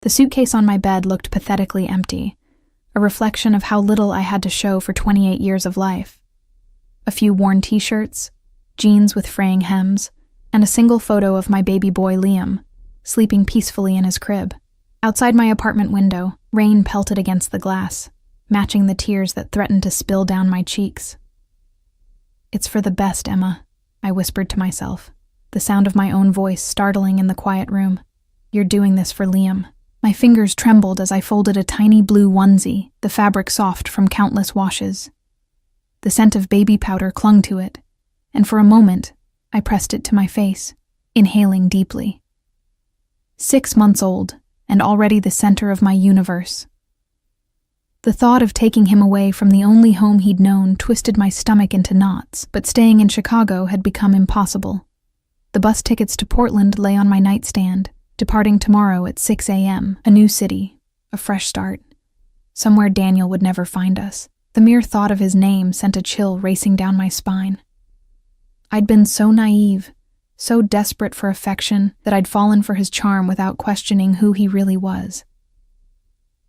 The suitcase on my bed looked pathetically empty, a reflection of how little I had to show for 28 years of life. A few worn t-shirts, jeans with fraying hems, and a single photo of my baby boy Liam, sleeping peacefully in his crib. Outside my apartment window, rain pelted against the glass, matching the tears that threatened to spill down my cheeks. "It's for the best, Emma," I whispered to myself, the sound of my own voice startling in the quiet room. "You're doing this for Liam." My fingers trembled as I folded a tiny blue onesie, the fabric soft from countless washes. The scent of baby powder clung to it, and for a moment, I pressed it to my face, inhaling deeply. 6 months old, and already the center of my universe. The thought of taking him away from the only home he'd known twisted my stomach into knots, but staying in Chicago had become impossible. The bus tickets to Portland lay on my nightstand, departing tomorrow at 6 a.m., a new city, a fresh start. Somewhere Daniel would never find us. The mere thought of his name sent a chill racing down my spine. I'd been so naive, so desperate for affection, that I'd fallen for his charm without questioning who he really was.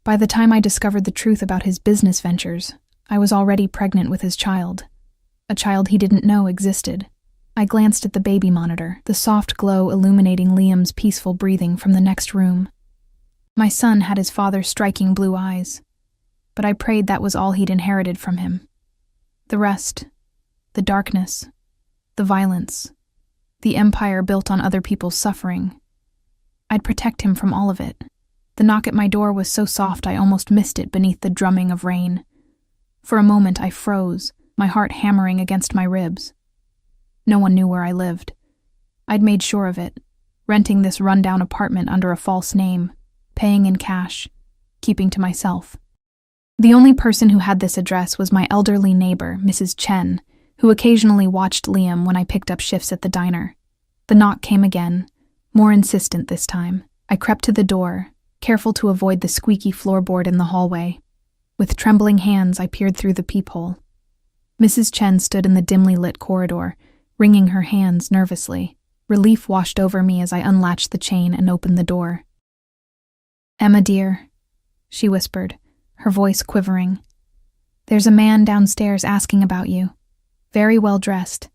By the time I discovered the truth about his business ventures, I was already pregnant with his child, a child he didn't know existed. I glanced at the baby monitor, the soft glow illuminating Liam's peaceful breathing from the next room. My son had his father's striking blue eyes, but I prayed that was all he'd inherited from him. The rest, the darkness, the violence, the empire built on other people's suffering, I'd protect him from all of it. The knock at my door was so soft I almost missed it beneath the drumming of rain. For a moment I froze, my heart hammering against my ribs. No one knew where I lived. I'd made sure of it, renting this rundown apartment under a false name, paying in cash, keeping to myself. The only person who had this address was my elderly neighbor, Mrs. Chen, who occasionally watched Liam when I picked up shifts at the diner. The knock came again, more insistent this time. I crept to the door, careful to avoid the squeaky floorboard in the hallway. With trembling hands, I peered through the peephole. Mrs. Chen stood in the dimly lit corridor, wringing her hands nervously. Relief washed over me as I unlatched the chain and opened the door. "Emma, dear," she whispered, her voice quivering. "There's a man downstairs asking about you. Very well dressed.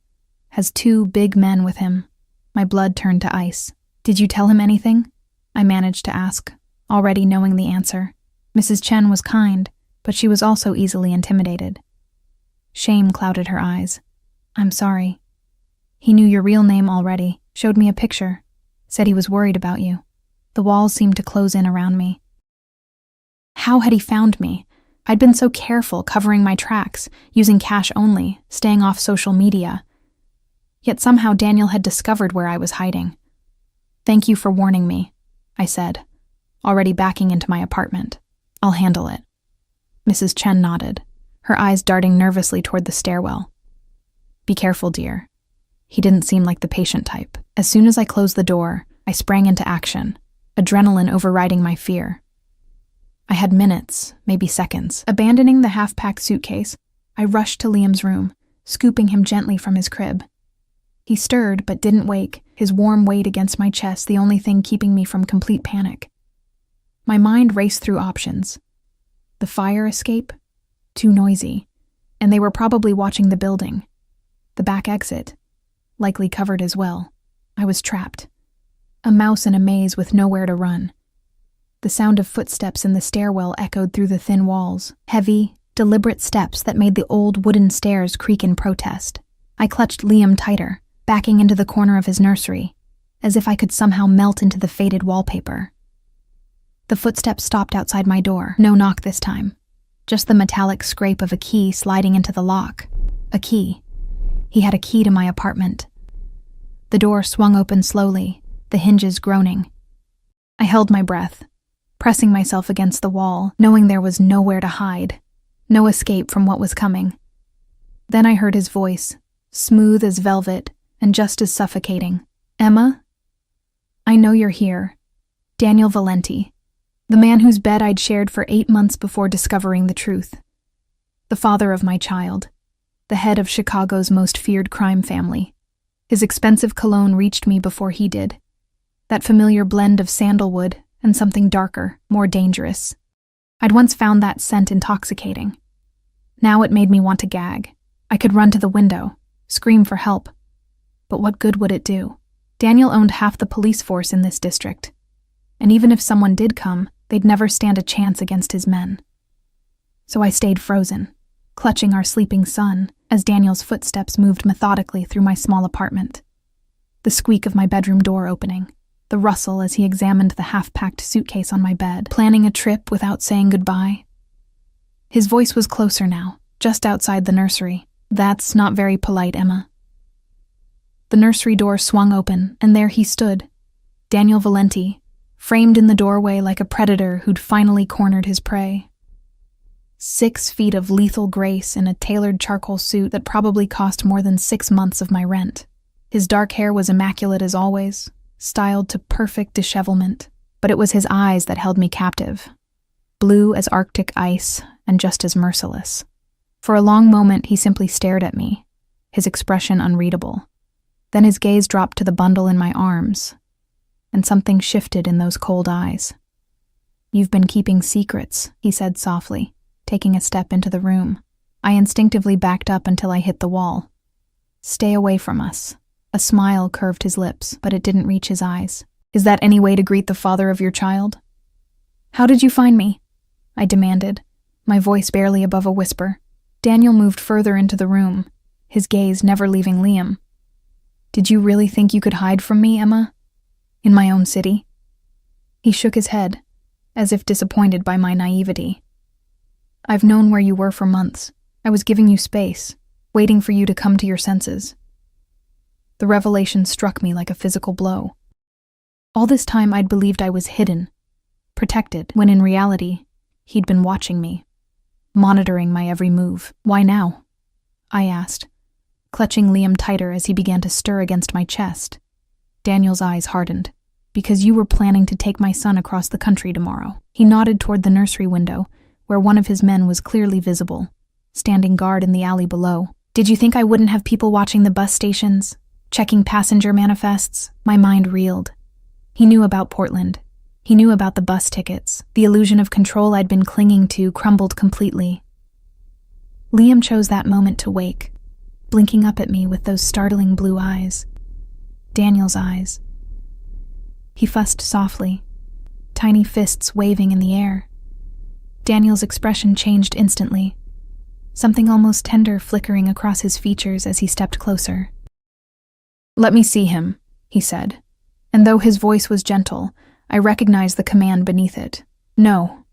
Has 2 big men with him." My blood turned to ice. "Did you tell him anything?" I managed to ask, already knowing the answer. Mrs. Chen was kind, but she was also easily intimidated. Shame clouded her eyes. "I'm sorry. He knew your real name already, showed me a picture, said he was worried about you." The walls seemed to close in around me. How had he found me? I'd been so careful covering my tracks, using cash only, staying off social media. Yet somehow Daniel had discovered where I was hiding. "Thank you for warning me," I said, already backing into my apartment. "I'll handle it." Mrs. Chen nodded, her eyes darting nervously toward the stairwell. "Be careful, dear." He didn't seem like the patient type. As soon as I closed the door, I sprang into action, adrenaline overriding my fear. I had minutes, maybe seconds. Abandoning the half-packed suitcase, I rushed to Liam's room, scooping him gently from his crib. He stirred but didn't wake, his warm weight against my chest the only thing keeping me from complete panic. My mind raced through options. The fire escape? Too noisy. And they were probably watching the building. The back exit? Likely covered as well. I was trapped. A mouse in a maze with nowhere to run. The sound of footsteps in the stairwell echoed through the thin walls, heavy, deliberate steps that made the old wooden stairs creak in protest. I clutched Liam tighter, backing into the corner of his nursery, as if I could somehow melt into the faded wallpaper. The footsteps stopped outside my door. No knock this time. Just the metallic scrape of a key sliding into the lock. A key. He had a key to my apartment. The door swung open slowly, the hinges groaning. I held my breath, pressing myself against the wall, knowing there was nowhere to hide, no escape from what was coming. Then I heard his voice, smooth as velvet and just as suffocating. "Emma? I know you're here. Daniel Valenti, the man whose bed I'd shared for 8 months before discovering the truth. The father of my child, the head of Chicago's most feared crime family. His expensive cologne reached me before he did. That familiar blend of sandalwood and something darker, more dangerous. I'd once found that scent intoxicating. Now it made me want to gag. I could run to the window, scream for help. But what good would it do? Daniel owned half the police force in this district, and even if someone did come, they'd never stand a chance against his men. So I stayed frozen, clutching our sleeping son as Daniel's footsteps moved methodically through my small apartment. The squeak of my bedroom door opening, the rustle as he examined the half-packed suitcase on my bed, planning a trip without saying goodbye. His voice was closer now, just outside the nursery. "That's not very polite, Emma." The nursery door swung open, and there he stood, Daniel Valenti, framed in the doorway like a predator who'd finally cornered his prey. 6 feet of lethal grace in a tailored charcoal suit that probably cost more than 6 months of my rent. His dark hair was immaculate as always, styled to perfect dishevelment, but it was his eyes that held me captive. Blue as Arctic ice and just as merciless. For a long moment, he simply stared at me, his expression unreadable. Then his gaze dropped to the bundle in my arms, and something shifted in those cold eyes. "You've been keeping secrets," he said softly, taking a step into the room. I instinctively backed up until I hit the wall. "Stay away from us." A smile curved his lips, but it didn't reach his eyes. "Is that any way to greet the father of your child?" "How did you find me?" I demanded, my voice barely above a whisper. Daniel moved further into the room, his gaze never leaving Liam. "Did you really think you could hide from me, Emma? In my own city?" He shook his head, as if disappointed by my naivety. "I've known where you were for months. I was giving you space, waiting for you to come to your senses." The revelation struck me like a physical blow. All this time I'd believed I was hidden, protected, when in reality, he'd been watching me, monitoring my every move. "Why now?" I asked, clutching Liam tighter as he began to stir against my chest. Daniel's eyes hardened. "Because you were planning to take my son across the country tomorrow." He nodded toward the nursery window, where one of his men was clearly visible, standing guard in the alley below. "Did you think I wouldn't have people watching the bus stations, checking passenger manifests?" My mind reeled. He knew about Portland. He knew about the bus tickets. The illusion of control I'd been clinging to crumbled completely. Liam chose that moment to wake, blinking up at me with those startling blue eyes. Daniel's eyes. He fussed softly, tiny fists waving in the air. Daniel's expression changed instantly, something almost tender flickering across his features as he stepped closer. "Let me see him," he said, and though his voice was gentle, I recognized the command beneath it. "No."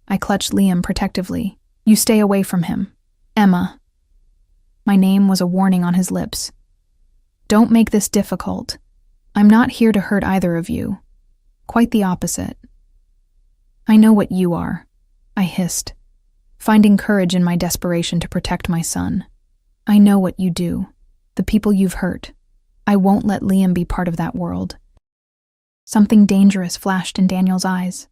I clutched Liam protectively. "You stay away from him. Emma." My name was a warning on his lips. "Don't make this difficult. I'm not here to hurt either of you. Quite the opposite." "I know what you are," I hissed, finding courage in my desperation to protect my son. "I know what you do, the people you've hurt. I won't let Liam be part of that world." Something dangerous flashed in Daniel's eyes.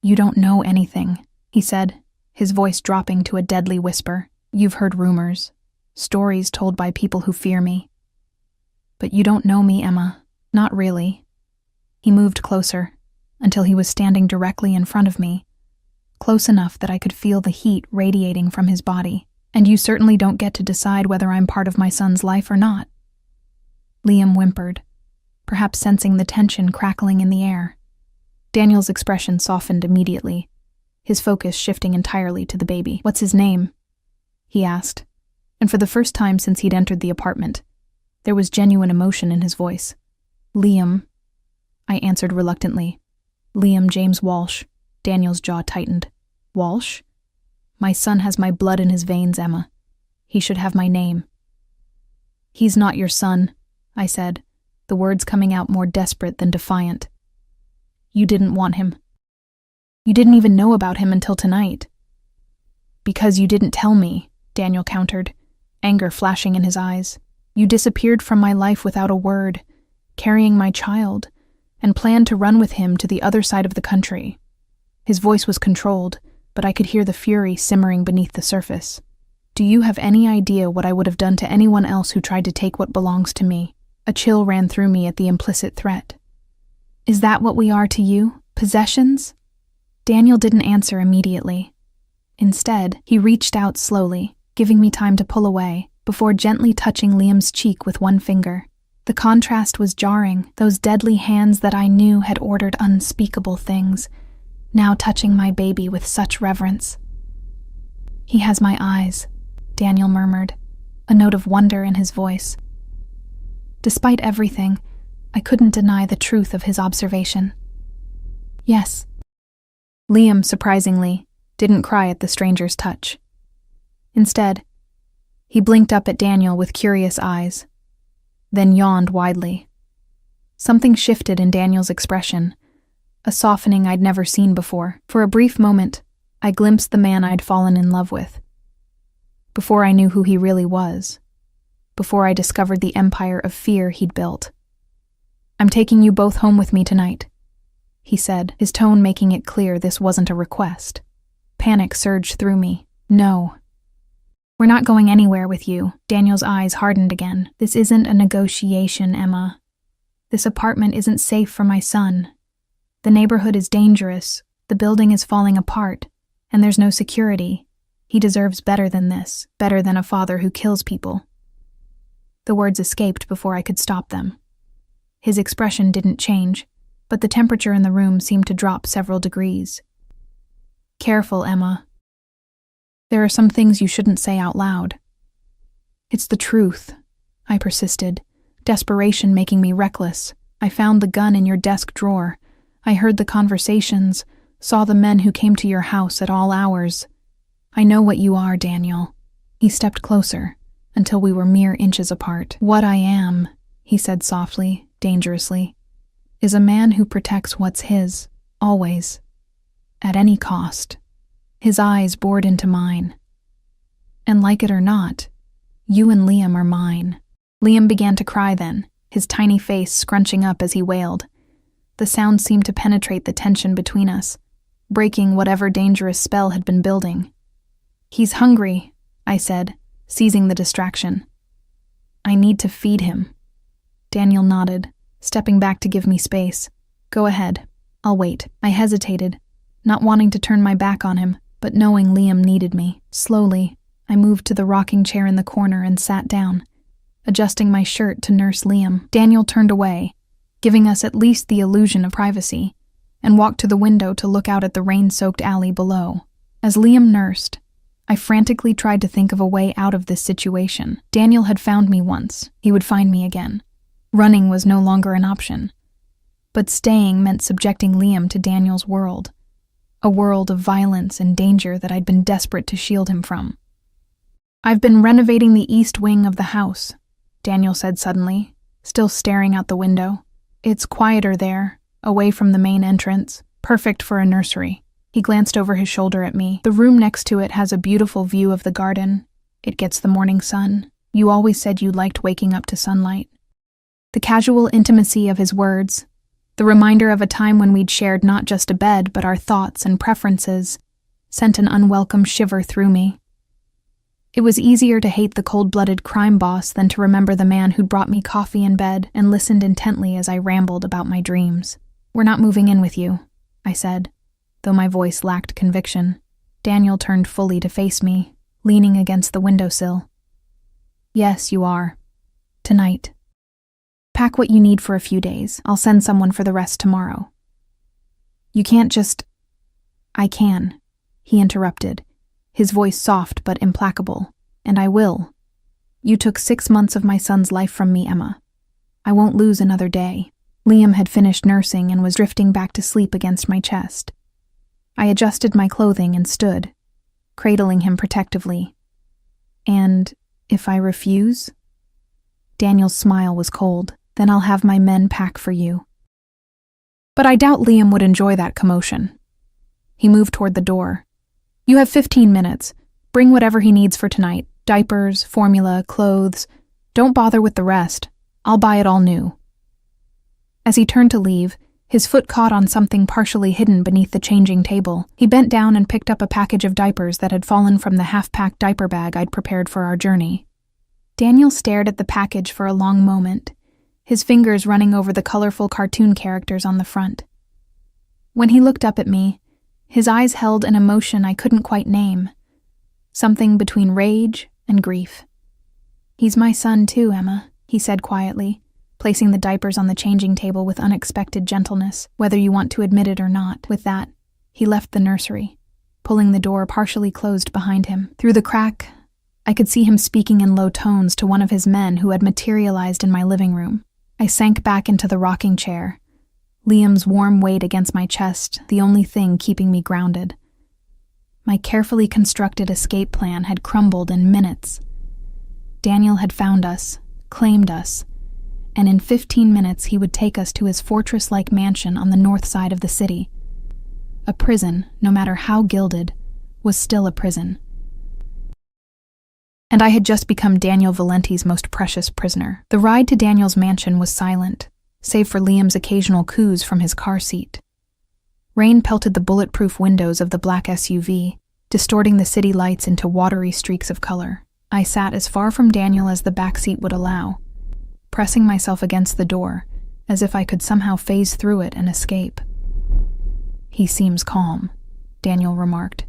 "You don't know anything," he said, his voice dropping to a deadly whisper. "You've heard rumors, stories told by people who fear me. But you don't know me, Emma. Not really." He moved closer, until he was standing directly in front of me, close enough that I could feel the heat radiating from his body. "And you certainly don't get to decide whether I'm part of my son's life or not." Liam whimpered, perhaps sensing the tension crackling in the air. Daniel's expression softened immediately, his focus shifting entirely to the baby. "What's his name?" he asked, and for the first time since he'd entered the apartment, there was genuine emotion in his voice. "Liam," I answered reluctantly. "Liam James Walsh." Daniel's jaw tightened. "Walsh? My son has my blood in his veins, Emma. He should have my name." "He's not your son," I said, the words coming out more desperate than defiant. "You didn't want him. You didn't even know about him until tonight." "Because you didn't tell me," Daniel countered, anger flashing in his eyes. "You disappeared from my life without a word, carrying my child, and planned to run with him to the other side of the country." His voice was controlled, but I could hear the fury simmering beneath the surface. "Do you have any idea what I would have done to anyone else who tried to take what belongs to me?" A chill ran through me at the implicit threat. "Is that what we are to you? Possessions? Daniel didn't answer immediately. Instead, he reached out slowly, giving me time to pull away, before gently touching Liam's cheek with one finger. The contrast was jarring, those deadly hands that I knew had ordered unspeakable things, now touching my baby with such reverence. "He has my eyes," Daniel murmured, a note of wonder in his voice. Despite everything, I couldn't deny the truth of his observation. "Yes." Liam, surprisingly, didn't cry at the stranger's touch. Instead, he blinked up at Daniel with curious eyes, then yawned widely. Something shifted in Daniel's expression, a softening I'd never seen before. For a brief moment, I glimpsed the man I'd fallen in love with. Before I knew who he really was, before I discovered the empire of fear he'd built. "I'm taking you both home with me tonight," he said, his tone making it clear this wasn't a request. Panic surged through me. "No. We're not going anywhere with you." Daniel's eyes hardened again. "This isn't a negotiation, Emma. This apartment isn't safe for my son. The neighborhood is dangerous, the building is falling apart, and there's no security. He deserves better than this, better than a father who kills people." The words escaped before I could stop them. His expression didn't change, but the temperature in the room seemed to drop several degrees. "Careful, Emma. There are some things you shouldn't say out loud." "It's the truth," I persisted, desperation making me reckless. "I found the gun in your desk drawer. I heard the conversations, saw the men who came to your house at all hours. I know what you are, Daniel." He stepped closer, until we were mere inches apart. "What I am," he said softly, dangerously, "is a man who protects what's his, always, at any cost." His eyes bored into mine. "And like it or not, you and Liam are mine." Liam began to cry then, his tiny face scrunching up as he wailed. The sound seemed to penetrate the tension between us, breaking whatever dangerous spell had been building. "He's hungry," I said, seizing the distraction. "I need to feed him." Daniel nodded, stepping back to give me space. "Go ahead. I'll wait." I hesitated, not wanting to turn my back on him, but knowing Liam needed me. Slowly, I moved to the rocking chair in the corner and sat down, adjusting my shirt to nurse Liam. Daniel turned away, giving us at least the illusion of privacy, and walked to the window to look out at the rain-soaked alley below. As Liam nursed, I frantically tried to think of a way out of this situation. Daniel had found me once. He would find me again. Running was no longer an option. But staying meant subjecting Liam to Daniel's world, a world of violence and danger that I'd been desperate to shield him from. "I've been renovating the east wing of the house," Daniel said suddenly, still staring out the window. "It's quieter there, away from the main entrance, perfect for a nursery." He glanced over his shoulder at me. "The room next to it has a beautiful view of the garden. It gets the morning sun. You always said you liked waking up to sunlight." The casual intimacy of his words, the reminder of a time when we'd shared not just a bed but our thoughts and preferences, sent an unwelcome shiver through me. It was easier to hate the cold-blooded crime boss than to remember the man who'd brought me coffee in bed and listened intently as I rambled about my dreams. "We're not moving in with you," I said, though my voice lacked conviction. Daniel turned fully to face me, leaning against the windowsill. "Yes, you are. Tonight. Pack what you need for a few days. I'll send someone for the rest tomorrow." "You can't just—" "I can," he interrupted, his voice soft but implacable. "And I will. You took 6 months of my son's life from me, Emma. I won't lose another day." Liam had finished nursing and was drifting back to sleep against my chest. I adjusted my clothing and stood, cradling him protectively. "And if I refuse?" Daniel's smile was cold. "Then I'll have my men pack for you." But I doubt Liam would enjoy that commotion. He moved toward the door. "You have 15 minutes. Bring whatever he needs for tonight. Diapers, formula, clothes. Don't bother with the rest. I'll buy it all new." As he turned to leave, his foot caught on something partially hidden beneath the changing table. He bent down and picked up a package of diapers that had fallen from the half-packed diaper bag I'd prepared for our journey. Daniel stared at the package for a long moment, his fingers running over the colorful cartoon characters on the front. When he looked up at me, his eyes held an emotion I couldn't quite name, something between rage and grief. "He's my son too, Emma," he said quietly, placing the diapers on the changing table with unexpected gentleness, whether you want to admit it or not. With that, he left the nursery, pulling the door partially closed behind him. Through the crack, I could see him speaking in low tones to one of his men who had materialized in my living room. I sank back into the rocking chair, Liam's warm weight against my chest, the only thing keeping me grounded. My carefully constructed escape plan had crumbled in minutes. Daniel had found us, claimed us, and in 15 minutes he would take us to his fortress-like mansion on the north side of the city. A prison, no matter how gilded, was still a prison. And I had just become Daniel Valenti's most precious prisoner. The ride to Daniel's mansion was silent, save for Liam's occasional coos from his car seat. Rain pelted the bulletproof windows of the black SUV, distorting the city lights into watery streaks of color. I sat as far from Daniel as the back seat would allow, pressing myself against the door, as if I could somehow phase through it and escape. "He seems calm," Daniel remarked,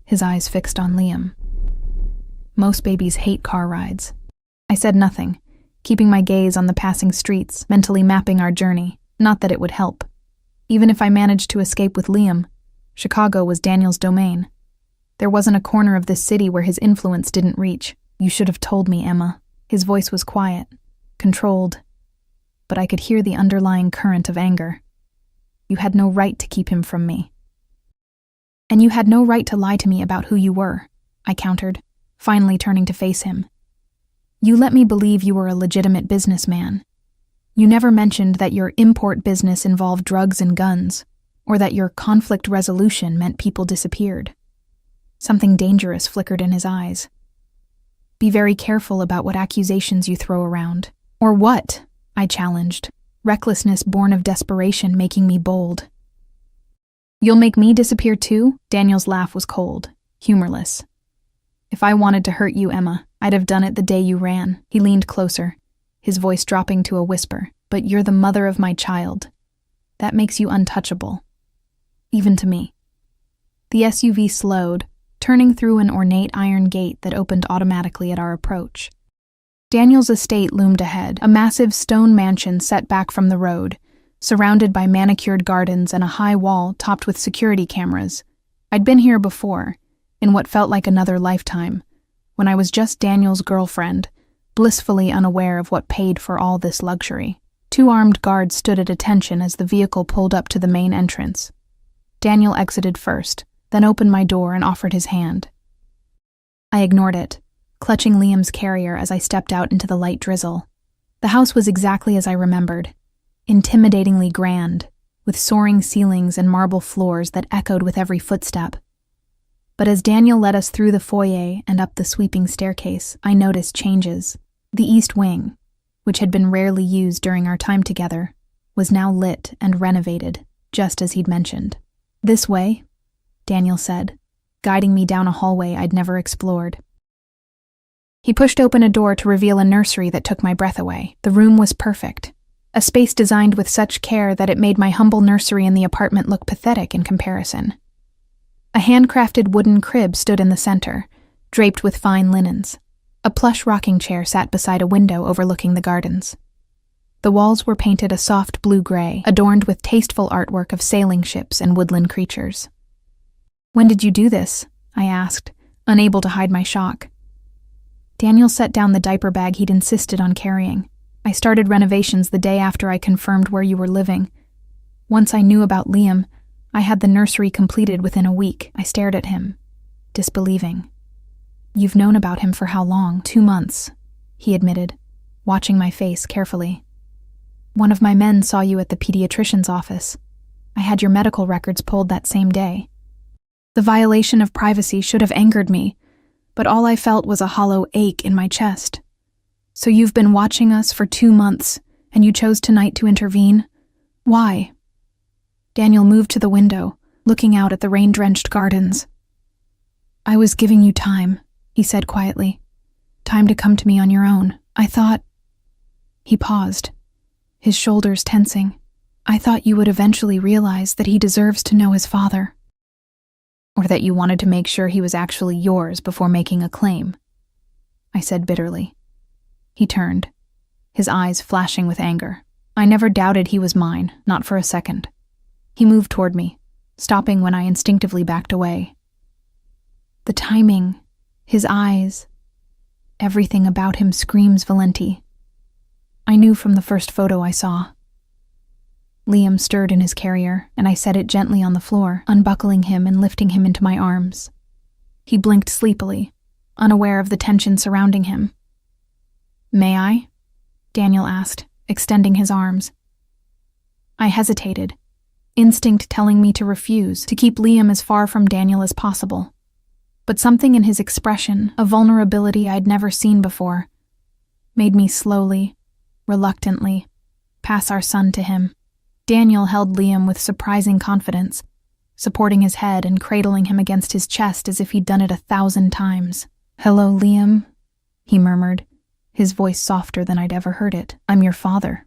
his eyes fixed on Liam. "Most babies hate car rides." I said nothing, keeping my gaze on the passing streets, mentally mapping our journey. Not that it would help. Even if I managed to escape with Liam, Chicago was Daniel's domain. There wasn't a corner of this city where his influence didn't reach. "You should have told me, Emma." His voice was quiet, controlled, but I could hear the underlying current of anger. "You had no right to keep him from me." "And you had no right to lie to me about who you were," I countered, finally turning to face him. "You let me believe you were a legitimate businessman. You never mentioned that your import business involved drugs and guns, or that your conflict resolution meant people disappeared." Something dangerous flickered in his eyes. "Be very careful about what accusations you throw around." "Or what?" I challenged, recklessness born of desperation making me bold. "You'll make me disappear too?" Daniel's laugh was cold, humorless. "If I wanted to hurt you, Emma, I'd have done it the day you ran." He leaned closer, his voice dropping to a whisper. "But you're the mother of my child. That makes you untouchable. Even to me." The SUV slowed, turning through an ornate iron gate that opened automatically at our approach. Daniel's estate loomed ahead, a massive stone mansion set back from the road, surrounded by manicured gardens and a high wall topped with security cameras. I'd been here before, in what felt like another lifetime, when I was just Daniel's girlfriend, blissfully unaware of what paid for all this luxury. 2 armed guards stood at attention as the vehicle pulled up to the main entrance. Daniel exited first, then opened my door and offered his hand. I ignored it, clutching Liam's carrier as I stepped out into the light drizzle. The house was exactly as I remembered, intimidatingly grand, with soaring ceilings and marble floors that echoed with every footstep. But as Daniel led us through the foyer and up the sweeping staircase, I noticed changes. The east wing, which had been rarely used during our time together, was now lit and renovated, just as he'd mentioned. "This way," Daniel said, guiding me down a hallway I'd never explored. He pushed open a door to reveal a nursery that took my breath away. The room was perfect, a space designed with such care that it made my humble nursery in the apartment look pathetic in comparison. A handcrafted wooden crib stood in the center, draped with fine linens. A plush rocking chair sat beside a window overlooking the gardens. The walls were painted a soft blue-gray, adorned with tasteful artwork of sailing ships and woodland creatures. "When did you do this?" I asked, unable to hide my shock. Daniel set down the diaper bag he'd insisted on carrying. "I started renovations the day after I confirmed where you were living. Once I knew about Liam, I had the nursery completed within a week." I stared at him, disbelieving. "You've known about him for how long?" 2 months, he admitted, watching my face carefully. "One of my men saw you at the pediatrician's office. I had your medical records pulled that same day." The violation of privacy should have angered me, but all I felt was a hollow ache in my chest. "So you've been watching us for 2 months, and you chose tonight to intervene? Why?" Daniel moved to the window, looking out at the rain-drenched gardens. "I was giving you time," he said quietly. "Time to come to me on your own. I thought—" He paused, his shoulders tensing. I thought you would eventually realize that he deserves to know his father. Or that you wanted to make sure he was actually yours before making a claim, I said bitterly. He turned, his eyes flashing with anger. I never doubted he was mine, not for a second. He moved toward me, stopping when I instinctively backed away. The timing, his eyes, everything about him screams Valenti. I knew from the first photo I saw. Liam stirred in his carrier, and I set it gently on the floor, unbuckling him and lifting him into my arms. He blinked sleepily, unaware of the tension surrounding him. "May I?" Daniel asked, extending his arms. I hesitated, instinct telling me to refuse, to keep Liam as far from Daniel as possible. But something in his expression, a vulnerability I'd never seen before, made me slowly, reluctantly, pass our son to him. Daniel held Liam with surprising confidence, supporting his head and cradling him against his chest as if he'd done it 1,000 times. "Hello, Liam," he murmured, his voice softer than I'd ever heard it. "I'm your father."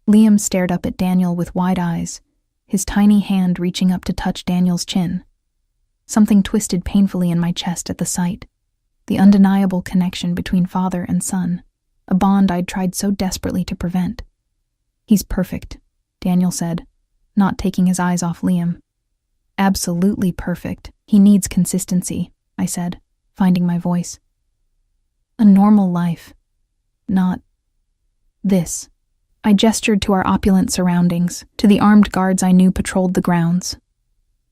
Liam stared up at Daniel with wide eyes, his tiny hand reaching up to touch Daniel's chin. Something twisted painfully in my chest at the sight. The undeniable connection between father and son, a bond I'd tried so desperately to prevent. "He's perfect," Daniel said, not taking his eyes off Liam. "Absolutely perfect. He needs consistency," I said, finding my voice. "A normal life. Not this." I gestured to our opulent surroundings, to the armed guards I knew patrolled the grounds.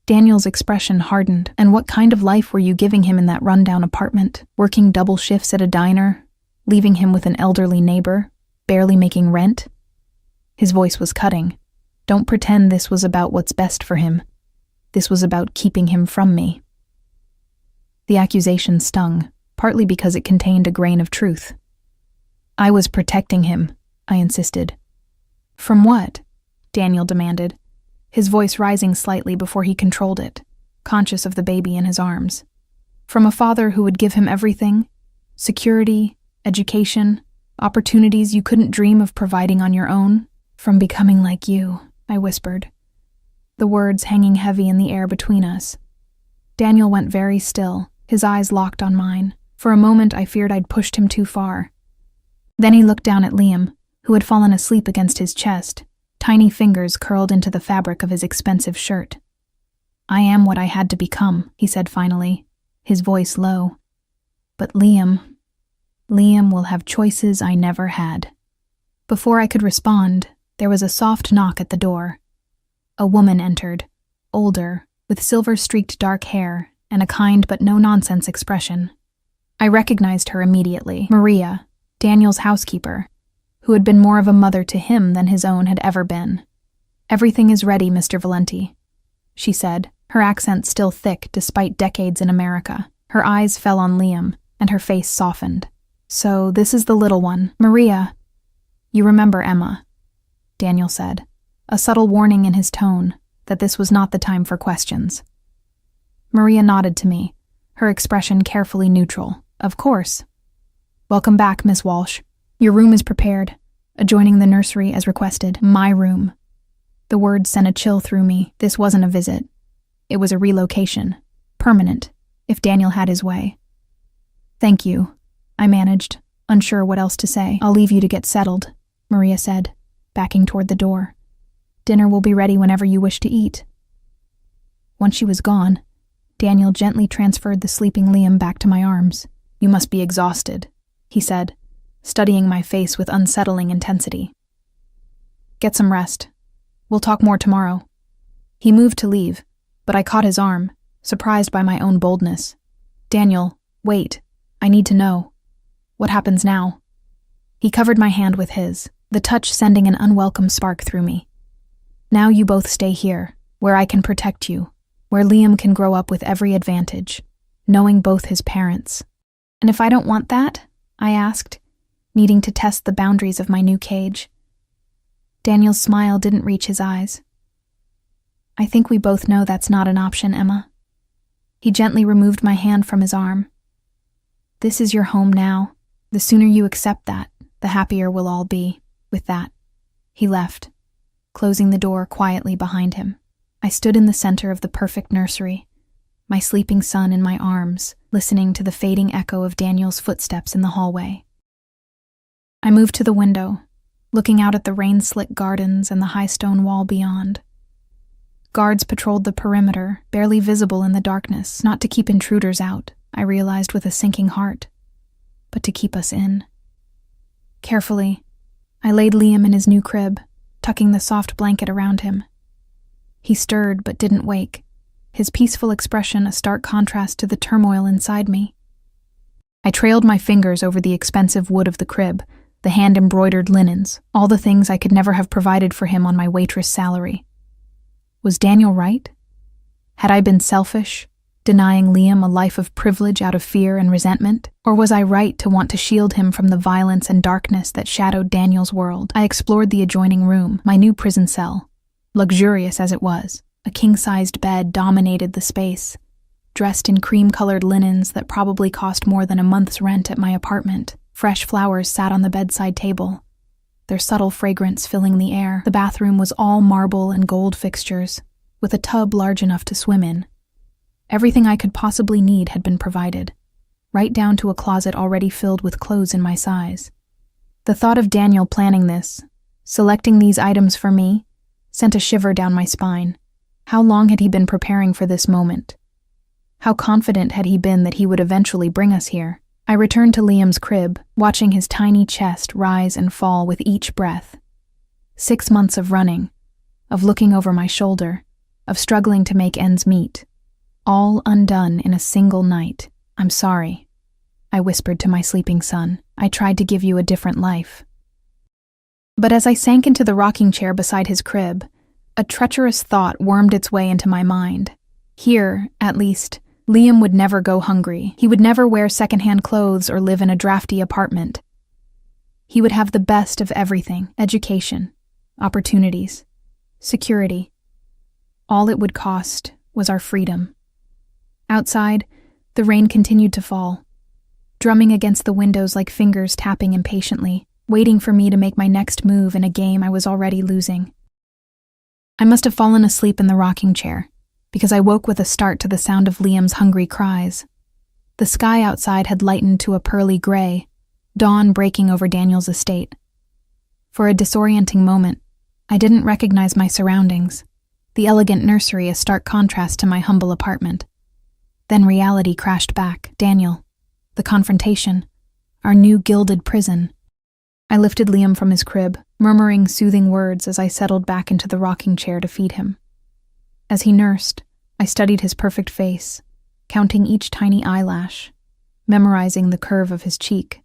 Daniel's expression hardened. "And what kind of life were you giving him in that rundown apartment? Working double shifts at a diner? Leaving him with an elderly neighbor? Barely making rent?" His voice was cutting. "Don't pretend this was about what's best for him. This was about keeping him from me." The accusation stung, partly because it contained a grain of truth. "I was protecting him," I insisted. "From what?" Daniel demanded, his voice rising slightly before he controlled it, conscious of the baby in his arms. "From a father who would give him everything? Security, education, opportunities you couldn't dream of providing on your own? From becoming like you," I whispered, the words hanging heavy in the air between us. Daniel went very still, his eyes locked on mine. For a moment I feared I'd pushed him too far. Then he looked down at Liam, who had fallen asleep against his chest, tiny fingers curled into the fabric of his expensive shirt. "I am what I had to become," he said finally, his voice low. "But Liam will have choices I never had." Before I could respond, there was a soft knock at the door. A woman entered, older, with silver-streaked dark hair and a kind but no-nonsense expression. I recognized her immediately. Maria, Daniel's housekeeper, who had been more of a mother to him than his own had ever been. "Everything is ready, Mr. Valenti," she said, her accent still thick despite decades in America. Her eyes fell on Liam, and her face softened. "So this is the little one. Maria." "You remember Emma," Daniel said, a subtle warning in his tone that this was not the time for questions. Maria nodded to me, her expression carefully neutral. "Of course." "Welcome back, Miss Walsh. Your room is prepared, adjoining the nursery as requested." My room. The words sent a chill through me. This wasn't a visit. It was a relocation. Permanent, if Daniel had his way. "Thank you," I managed, unsure what else to say. "I'll leave you to get settled," Maria said, backing toward the door. "Dinner will be ready whenever you wish to eat." Once she was gone, Daniel gently transferred the sleeping Liam back to my arms. "You must be exhausted," he said, studying my face with unsettling intensity. "Get some rest. We'll talk more tomorrow." He moved to leave, but I caught his arm, surprised by my own boldness. "Daniel, wait. I need to know. What happens now?" He covered my hand with his, the touch sending an unwelcome spark through me. "Now you both stay here, where I can protect you, where Liam can grow up with every advantage, knowing both his parents." "And if I don't want that?" I asked, needing to test the boundaries of my new cage. Daniel's smile didn't reach his eyes. "I think we both know that's not an option, Emma." He gently removed my hand from his arm. "This is your home now. The sooner you accept that, the happier we'll all be." With that, he left, closing the door quietly behind him. I stood in the center of the perfect nursery, my sleeping son in my arms, listening to the fading echo of Daniel's footsteps in the hallway. I moved to the window, looking out at the rain-slick gardens and the high stone wall beyond. Guards patrolled the perimeter, barely visible in the darkness, not to keep intruders out, I realized with a sinking heart, but to keep us in. Carefully, I laid Liam in his new crib, tucking the soft blanket around him. He stirred but didn't wake, his peaceful expression a stark contrast to the turmoil inside me. I trailed my fingers over the expensive wood of the crib, the hand-embroidered linens, all the things I could never have provided for him on my waitress salary. Was Daniel right? Had I been selfish, denying Liam a life of privilege out of fear and resentment? Or was I right to want to shield him from the violence and darkness that shadowed Daniel's world? I explored the adjoining room, my new prison cell. Luxurious as it was, a king-sized bed dominated the space, dressed in cream-colored linens that probably cost more than a month's rent at my apartment. Fresh flowers sat on the bedside table, their subtle fragrance filling the air. The bathroom was all marble and gold fixtures, with a tub large enough to swim in. Everything I could possibly need had been provided, right down to a closet already filled with clothes in my size. The thought of Daniel planning this, selecting these items for me, sent a shiver down my spine. How long had he been preparing for this moment? How confident had he been that he would eventually bring us here? I returned to Liam's crib, watching his tiny chest rise and fall with each breath. 6 months of running, of looking over my shoulder, of struggling to make ends meet, all undone in a single night. I'm sorry, I whispered to my sleeping son. I tried to give you a different life. But as I sank into the rocking chair beside his crib, a treacherous thought wormed its way into my mind. Here, at least, Liam would never go hungry. He would never wear secondhand clothes or live in a drafty apartment. He would have the best of everything: education, opportunities, security. All it would cost was our freedom. Outside, the rain continued to fall, drumming against the windows like fingers tapping impatiently, waiting for me to make my next move in a game I was already losing. I must have fallen asleep in the rocking chair, because I woke with a start to the sound of Liam's hungry cries. The sky outside had lightened to a pearly gray, dawn breaking over Daniel's estate. For a disorienting moment, I didn't recognize my surroundings, the elegant nursery a stark contrast to my humble apartment. Then reality crashed back. Daniel, the confrontation, our new gilded prison. I lifted Liam from his crib, murmuring soothing words as I settled back into the rocking chair to feed him. As he nursed, I studied his perfect face, counting each tiny eyelash, memorizing the curve of his cheek.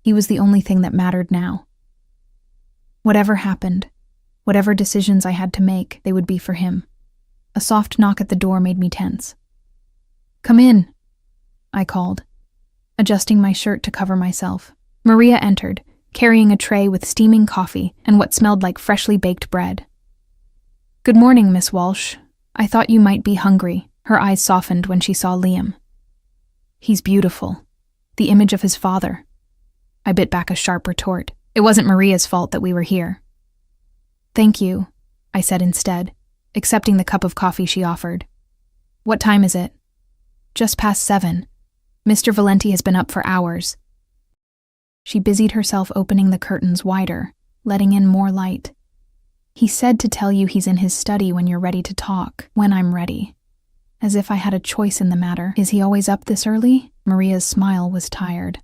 He was the only thing that mattered now. Whatever happened, whatever decisions I had to make, they would be for him. A soft knock at the door made me tense. "Come in," I called, adjusting my shirt to cover myself. Maria entered, carrying a tray with steaming coffee and what smelled like freshly baked bread. "Good morning, Miss Walsh. I thought you might be hungry." Her eyes softened when she saw Liam. "He's beautiful. The image of his father." I bit back a sharp retort. It wasn't Maria's fault that we were here. "Thank you," I said instead, accepting the cup of coffee she offered. "What time is it?" "Just past 7. Mr. Valenti has been up for hours." She busied herself opening the curtains wider, letting in more light. "He said to tell you he's in his study when you're ready to talk, when I'm ready." As if I had a choice in the matter. "Is he always up this early?" Maria's smile was tired.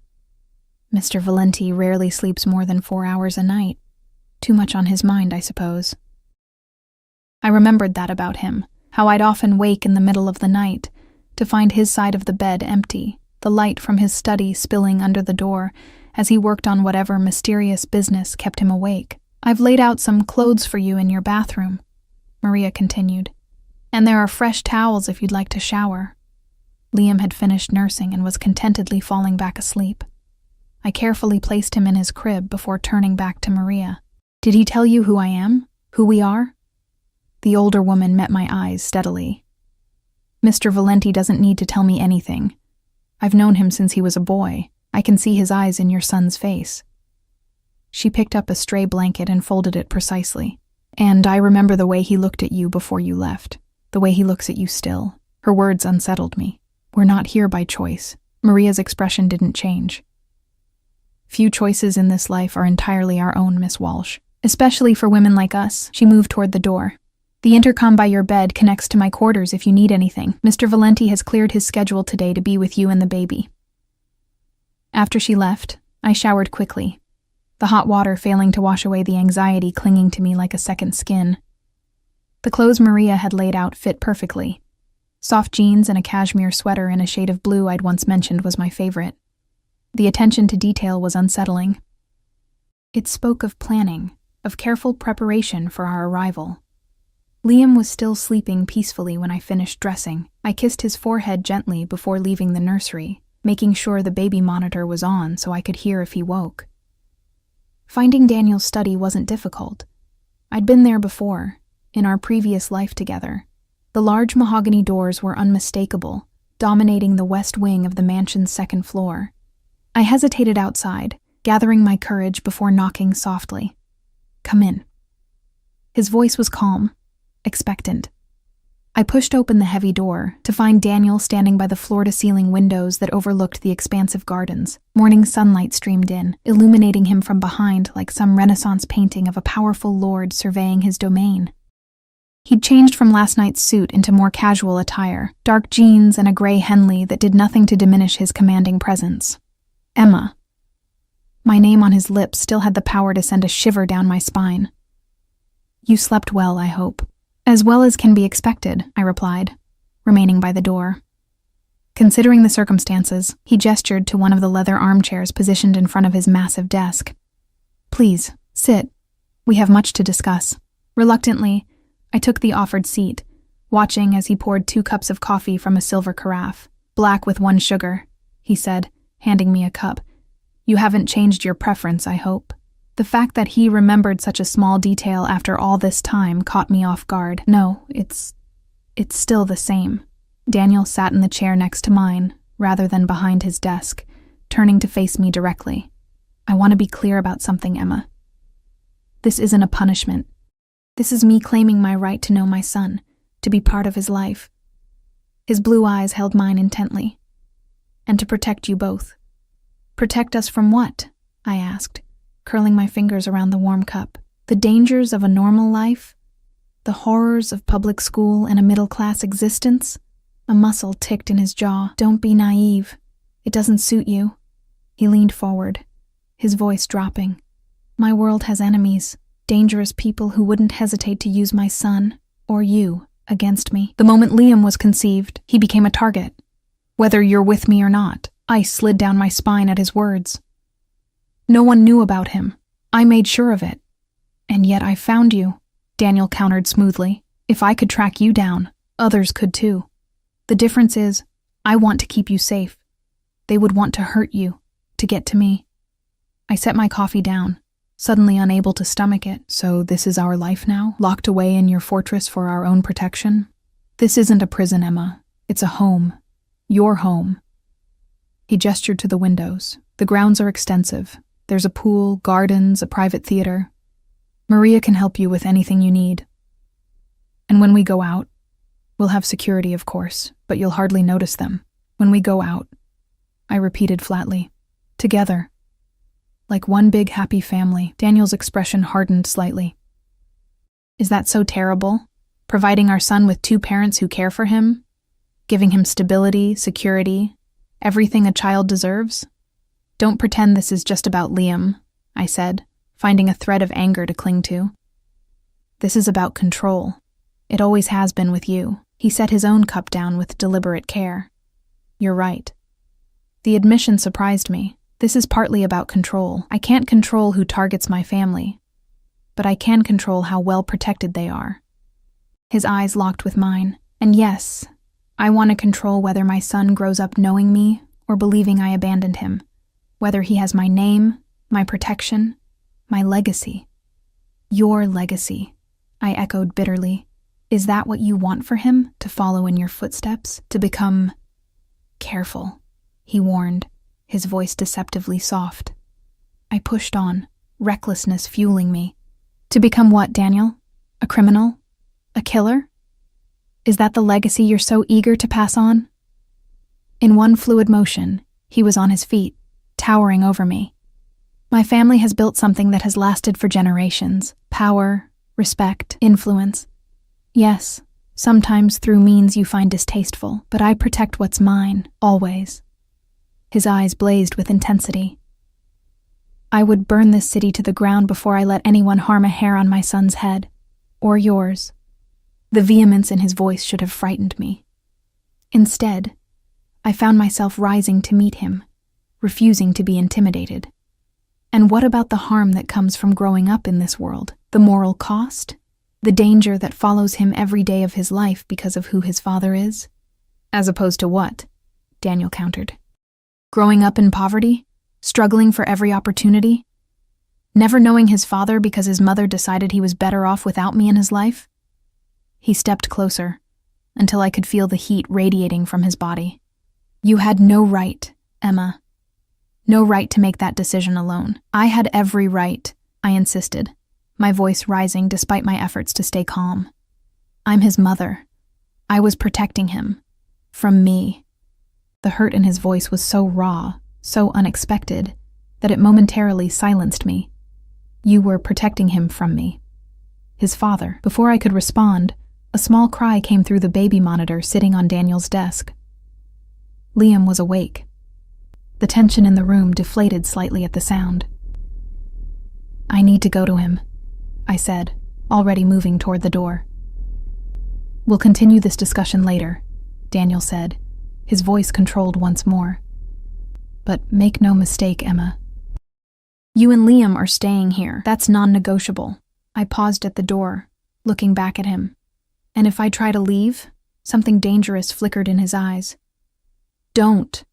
"Mr. Valenti rarely sleeps more than 4 hours a night. Too much on his mind, I suppose." I remembered that about him, how I'd often wake in the middle of the night to find his side of the bed empty, the light from his study spilling under the door as he worked on whatever mysterious business kept him awake. "I've laid out some clothes for you in your bathroom," Maria continued, "and there are fresh towels if you'd like to shower." Liam had finished nursing and was contentedly falling back asleep. I carefully placed him in his crib before turning back to Maria. "Did he tell you who I am? Who we are?" The older woman met my eyes steadily. "Mr. Valenti doesn't need to tell me anything. I've known him since he was a boy. I can see his eyes in your son's face." She picked up a stray blanket and folded it precisely. And I remember the way he looked at you before you left, the way he looks at you still. Her words unsettled me. We're not here by choice. Maria's expression didn't change. Few choices in this life are entirely our own, Miss Walsh. Especially for women like us. She moved toward the door. The intercom by your bed connects to my quarters if you need anything. Mr. Valenti has cleared his schedule today to be with you and the baby. After she left, I showered quickly, the hot water failing to wash away the anxiety clinging to me like a second skin. The clothes Maria had laid out fit perfectly. Soft jeans and a cashmere sweater in a shade of blue I'd once mentioned was my favorite. The attention to detail was unsettling. It spoke of planning, of careful preparation for our arrival. Liam was still sleeping peacefully when I finished dressing. I kissed his forehead gently before leaving the nursery, making sure the baby monitor was on so I could hear if he woke. Finding Daniel's study wasn't difficult. I'd been there before, in our previous life together. The large mahogany doors were unmistakable, dominating the west wing of the mansion's second floor. I hesitated outside, gathering my courage before knocking softly. "Come in." His voice was calm, expectant. I pushed open the heavy door to find Daniel standing by the floor-to-ceiling windows that overlooked the expansive gardens. Morning sunlight streamed in, illuminating him from behind like some Renaissance painting of a powerful lord surveying his domain. He'd changed from last night's suit into more casual attire, dark jeans and a gray Henley that did nothing to diminish his commanding presence. "Emma." My name on his lips still had the power to send a shiver down my spine. "You slept well, I hope." "As well as can be expected," I replied, remaining by the door. Considering the circumstances, he gestured to one of the leather armchairs positioned in front of his massive desk. "Please, sit. We have much to discuss." Reluctantly, I took the offered seat, watching as he poured 2 cups of coffee from a silver carafe. "Black with 1 sugar," he said, handing me a cup. "You haven't changed your preference, I hope." The fact that he remembered such a small detail after all this time caught me off guard. "No, it's still the same." Daniel sat in the chair next to mine, rather than behind his desk, turning to face me directly. "I want to be clear about something, Emma. This isn't a punishment. This is me claiming my right to know my son, to be part of his life." His blue eyes held mine intently. "And to protect you both." "Protect us from what?" I asked, curling my fingers around the warm cup. "The dangers of a normal life? The horrors of public school and a middle-class existence?" A muscle ticked in his jaw. "Don't be naive. It doesn't suit you." He leaned forward, his voice dropping. "My world has enemies, dangerous people who wouldn't hesitate to use my son, or you, against me. The moment Liam was conceived, he became a target. Whether you're with me or not." Ice slid down my spine at his words. "No one knew about him. I made sure of it. And yet I found you," Daniel countered smoothly. "If I could track you down, others could too. The difference is, I want to keep you safe. They would want to hurt you, to get to me." I set my coffee down, suddenly unable to stomach it. "So this is our life now, locked away in your fortress for our own protection?" "This isn't a prison, Emma. It's a home. Your home." He gestured to the windows. "The grounds are extensive. There's a pool, gardens, a private theater. Maria can help you with anything you need. And when we go out, we'll have security, of course, but you'll hardly notice them. When we go out," I repeated flatly, "together. Like one big happy family." Daniel's expression hardened slightly. "Is that so terrible? Providing our son with 2 parents who care for him? Giving him stability, security, everything a child deserves?" "Don't pretend this is just about Liam," I said, finding a thread of anger to cling to. "This is about control. It always has been with you." He set his own cup down with deliberate care. "You're right." The admission surprised me. This is partly about control. I can't control who targets my family, but I can control how well protected they are. His eyes locked with mine. "And yes, I want to control whether my son grows up knowing me or believing I abandoned him. Whether he has my name, my protection, my legacy." "Your legacy," I echoed bitterly. "Is that what you want for him, to follow in your footsteps, to become—" "Careful," he warned, his voice deceptively soft. I pushed on, recklessness fueling me. "To become what, Daniel?" A criminal? A killer? Is that the legacy you're so eager to pass on? In one fluid motion, he was on his feet, towering over me. My family has built something that has lasted for generations. Power, respect, influence. Yes, sometimes through means you find distasteful, but I protect what's mine, always. His eyes blazed with intensity. I would burn this city to the ground before I let anyone harm a hair on my son's head. Or yours. The vehemence in his voice should have frightened me. Instead, I found myself rising to meet him, refusing to be intimidated. And what about the harm that comes from growing up in this world? The moral cost? The danger that follows him every day of his life because of who his father is? As opposed to what? Daniel countered. Growing up in poverty? Struggling for every opportunity? Never knowing his father because his mother decided he was better off without me in his life? He stepped closer, until I could feel the heat radiating from his body. You had no right, Emma. No right to make that decision alone. I had every right, I insisted, my voice rising despite my efforts to stay calm. I'm his mother. I was protecting him. From me. The hurt in his voice was so raw, so unexpected, that it momentarily silenced me. You were protecting him from me. His father. Before I could respond, a small cry came through the baby monitor sitting on Daniel's desk. Liam was awake. The tension in the room deflated slightly at the sound. I need to go to him, I said, already moving toward the door. We'll continue this discussion later, Daniel said, his voice controlled once more. But make no mistake, Emma. You and Liam are staying here. That's non-negotiable. I paused at the door, looking back at him. And if I try to leave, something dangerous flickered in his eyes. Don't.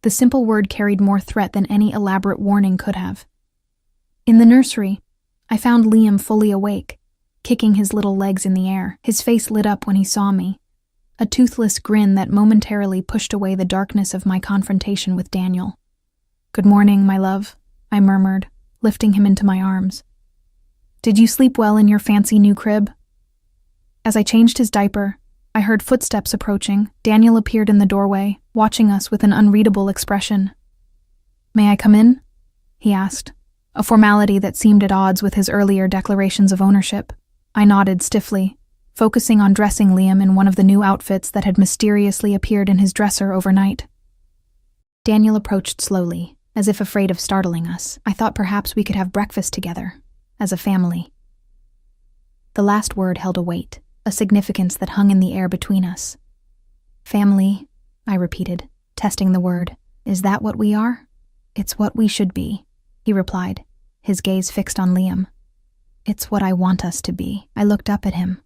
The simple word carried more threat than any elaborate warning could have. In the nursery, I found Liam fully awake, kicking his little legs in the air. His face lit up when he saw me, a toothless grin that momentarily pushed away the darkness of my confrontation with Daniel. Good morning, my love, I murmured, lifting him into my arms. Did you sleep well in your fancy new crib? As I changed his diaper, I heard footsteps approaching. Daniel appeared in the doorway, watching us with an unreadable expression. May I come in? He asked, a formality that seemed at odds with his earlier declarations of ownership. I nodded stiffly, focusing on dressing Liam in one of the new outfits that had mysteriously appeared in his dresser overnight. Daniel approached slowly, as if afraid of startling us. I thought perhaps we could have breakfast together, as a family. The last word held a weight, a significance that hung in the air between us. Family, I repeated, testing the word. Is that what we are? It's what we should be, he replied, his gaze fixed on Liam. It's what I want us to be. I looked up at him.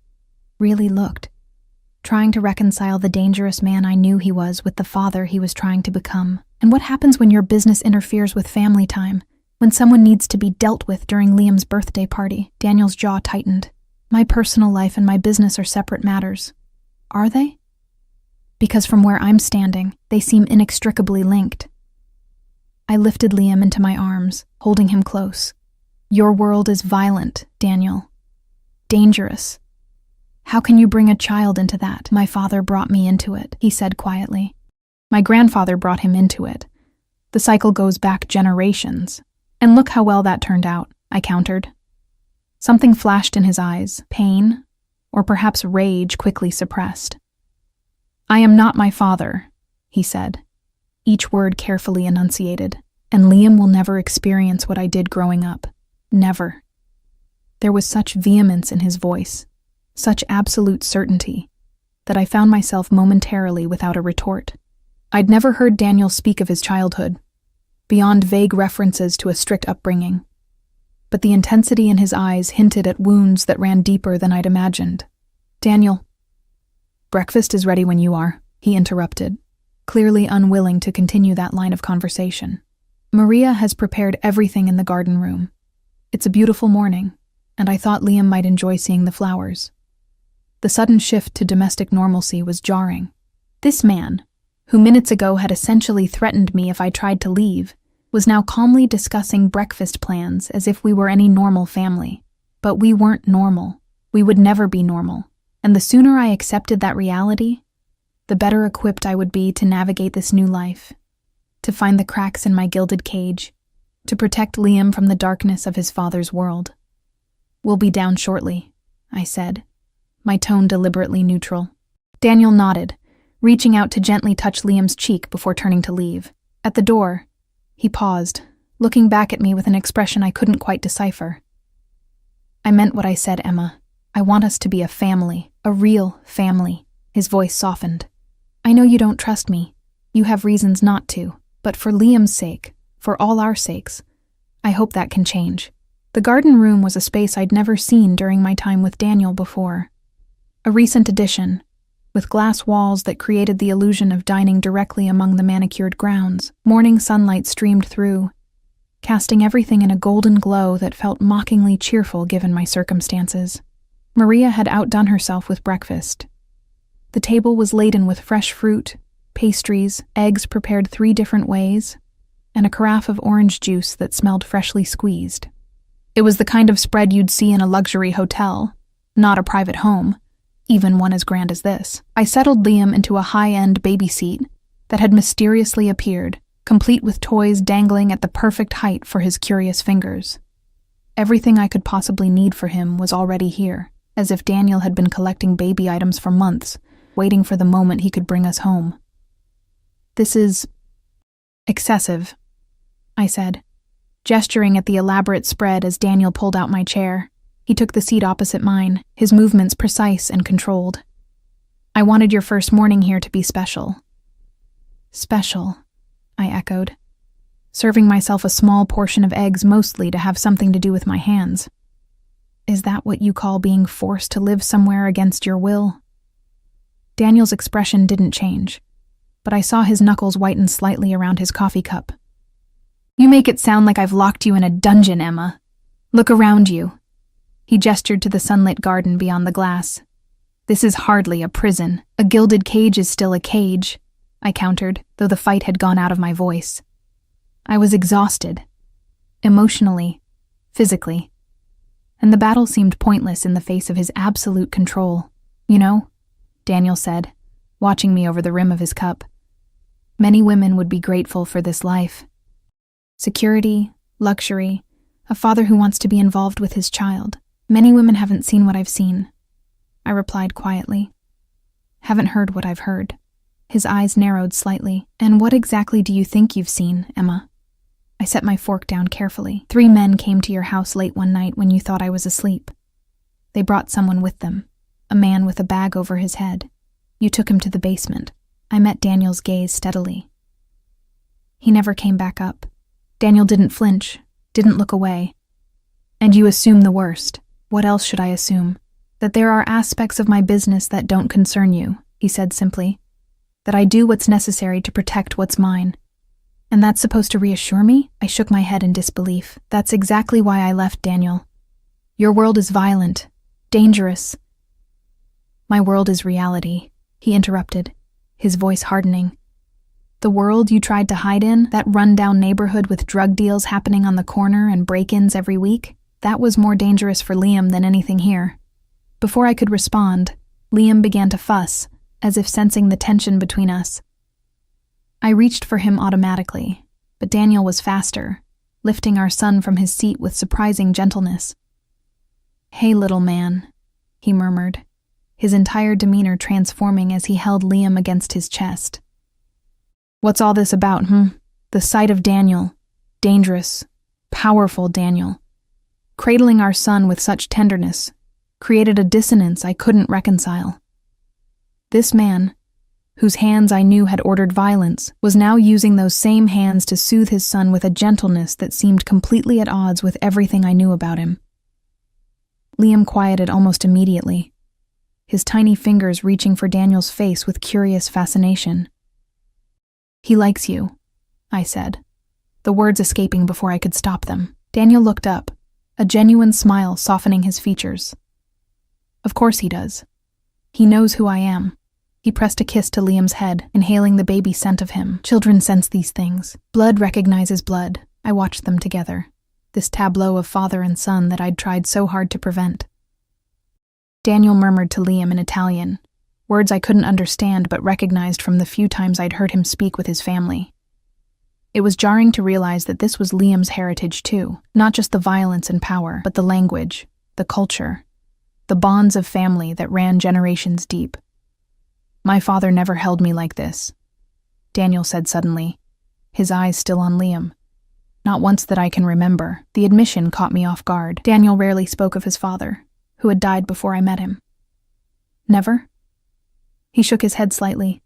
Really looked, trying to reconcile the dangerous man I knew he was with the father he was trying to become. And what happens when your business interferes with family time, when someone needs to be dealt with during Liam's birthday party? Daniel's jaw tightened. My personal life and my business are separate matters. Are they? Because from where I'm standing, they seem inextricably linked. I lifted Liam into my arms, holding him close. Your world is violent, Daniel. Dangerous. How can you bring a child into that? My father brought me into it, he said quietly. My grandfather brought him into it. The cycle goes back generations. And look how well that turned out, I countered. Something flashed in his eyes, pain, or perhaps rage quickly suppressed. I am not my father, he said, each word carefully enunciated, and Liam will never experience what I did growing up. Never. There was such vehemence in his voice, such absolute certainty, that I found myself momentarily without a retort. I'd never heard Daniel speak of his childhood, beyond vague references to a strict upbringing. But the intensity in his eyes hinted at wounds that ran deeper than I'd imagined. Daniel, breakfast is ready when you are, he interrupted, clearly unwilling to continue that line of conversation. Maria has prepared everything in the garden room. It's a beautiful morning, and I thought Liam might enjoy seeing the flowers. The sudden shift to domestic normalcy was jarring. This man, who minutes ago had essentially threatened me if I tried to leave, was now calmly discussing breakfast plans as if we were any normal family. But we weren't normal. We would never be normal, and the sooner I accepted that reality, the better equipped I would be to navigate this new life, to find the cracks in my gilded cage, to protect Liam from the darkness of his father's world. "We'll be down shortly," I said, my tone deliberately neutral. Daniel nodded, reaching out to gently touch Liam's cheek before turning to leave. At the door, he paused, looking back at me with an expression I couldn't quite decipher. "I meant what I said, Emma. I want us to be a family, a real family." His voice softened. "I know you don't trust me. You have reasons not to, but for Liam's sake, for all our sakes, I hope that can change." The garden room was a space I'd never seen during my time with Daniel before. A recent addition, with glass walls that created the illusion of dining directly among the manicured grounds. Morning sunlight streamed through, casting everything in a golden glow that felt mockingly cheerful given my circumstances. Maria had outdone herself with breakfast. The table was laden with fresh fruit, pastries, eggs prepared 3 different ways, and a carafe of orange juice that smelled freshly squeezed. It was the kind of spread you'd see in a luxury hotel, not a private home, even one as grand as this. I settled Liam into a high-end baby seat that had mysteriously appeared, complete with toys dangling at the perfect height for his curious fingers. Everything I could possibly need for him was already here, as if Daniel had been collecting baby items for months, waiting for the moment he could bring us home. "This is excessive," I said, gesturing at the elaborate spread as Daniel pulled out my chair. He took the seat opposite mine, his movements precise and controlled. "I wanted your first morning here to be special." "Special," I echoed, serving myself a small portion of eggs mostly to have something to do with my hands. "Is that what you call being forced to live somewhere against your will?" Daniel's expression didn't change, but I saw his knuckles whiten slightly around his coffee cup. "You make it sound like I've locked you in a dungeon, Emma. Look around you." He gestured to the sunlit garden beyond the glass. "This is hardly a prison. A gilded cage is still a cage," I countered, though the fight had gone out of my voice. I was exhausted, emotionally, physically, and the battle seemed pointless in the face of his absolute control. "You know," Daniel said, watching me over the rim of his cup, "many women would be grateful for this life. Security, luxury, a father who wants to be involved with his child. Many women haven't seen what I've seen," I replied quietly. "Haven't heard what I've heard." His eyes narrowed slightly. "And what exactly do you think you've seen, Emma?" I set my fork down carefully. 3 men came to your house late one night when you thought I was asleep. They brought someone with them, a man with a bag over his head. You took him to the basement. I met Daniel's gaze steadily. He never came back up. Daniel didn't flinch, didn't look away. "And you assume the worst." "What else should I assume?" "That there are aspects of my business that don't concern you," he said simply. "That I do what's necessary to protect what's mine." "And that's supposed to reassure me?" I shook my head in disbelief. "That's exactly why I left, Daniel. Your world is violent, dangerous." "My world is reality," he interrupted, his voice hardening. "The world you tried to hide in, that run-down neighborhood with drug deals happening on the corner and break-ins every week, that was more dangerous for Liam than anything here." Before I could respond, Liam began to fuss, as if sensing the tension between us. I reached for him automatically, but Daniel was faster, lifting our son from his seat with surprising gentleness. "Hey, little man," he murmured, his entire demeanor transforming as he held Liam against his chest. "What's all this about, The sight of Daniel, dangerous, powerful Daniel, cradling our son with such tenderness, created a dissonance I couldn't reconcile. This man, whose hands I knew had ordered violence, was now using those same hands to soothe his son with a gentleness that seemed completely at odds with everything I knew about him. Liam quieted almost immediately, his tiny fingers reaching for Daniel's face with curious fascination. "He likes you," I said, the words escaping before I could stop them. Daniel looked up, a genuine smile softening his features. "Of course he does. He knows who I am." He pressed a kiss to Liam's head, inhaling the baby scent of him. Children sense these things. Blood recognizes blood. I watched them together, this tableau of father and son that I'd tried so hard to prevent. Daniel murmured to Liam in Italian, words I couldn't understand but recognized from the few times I'd heard him speak with his family. It was jarring to realize that this was Liam's heritage too, not just the violence and power, but the language, the culture, the bonds of family that ran generations deep. "My father never held me like this," Daniel said suddenly, his eyes still on Liam. "Not once that I can remember." The admission caught me off guard. Daniel rarely spoke of his father, who had died before I met him. "Never?" He shook his head slightly.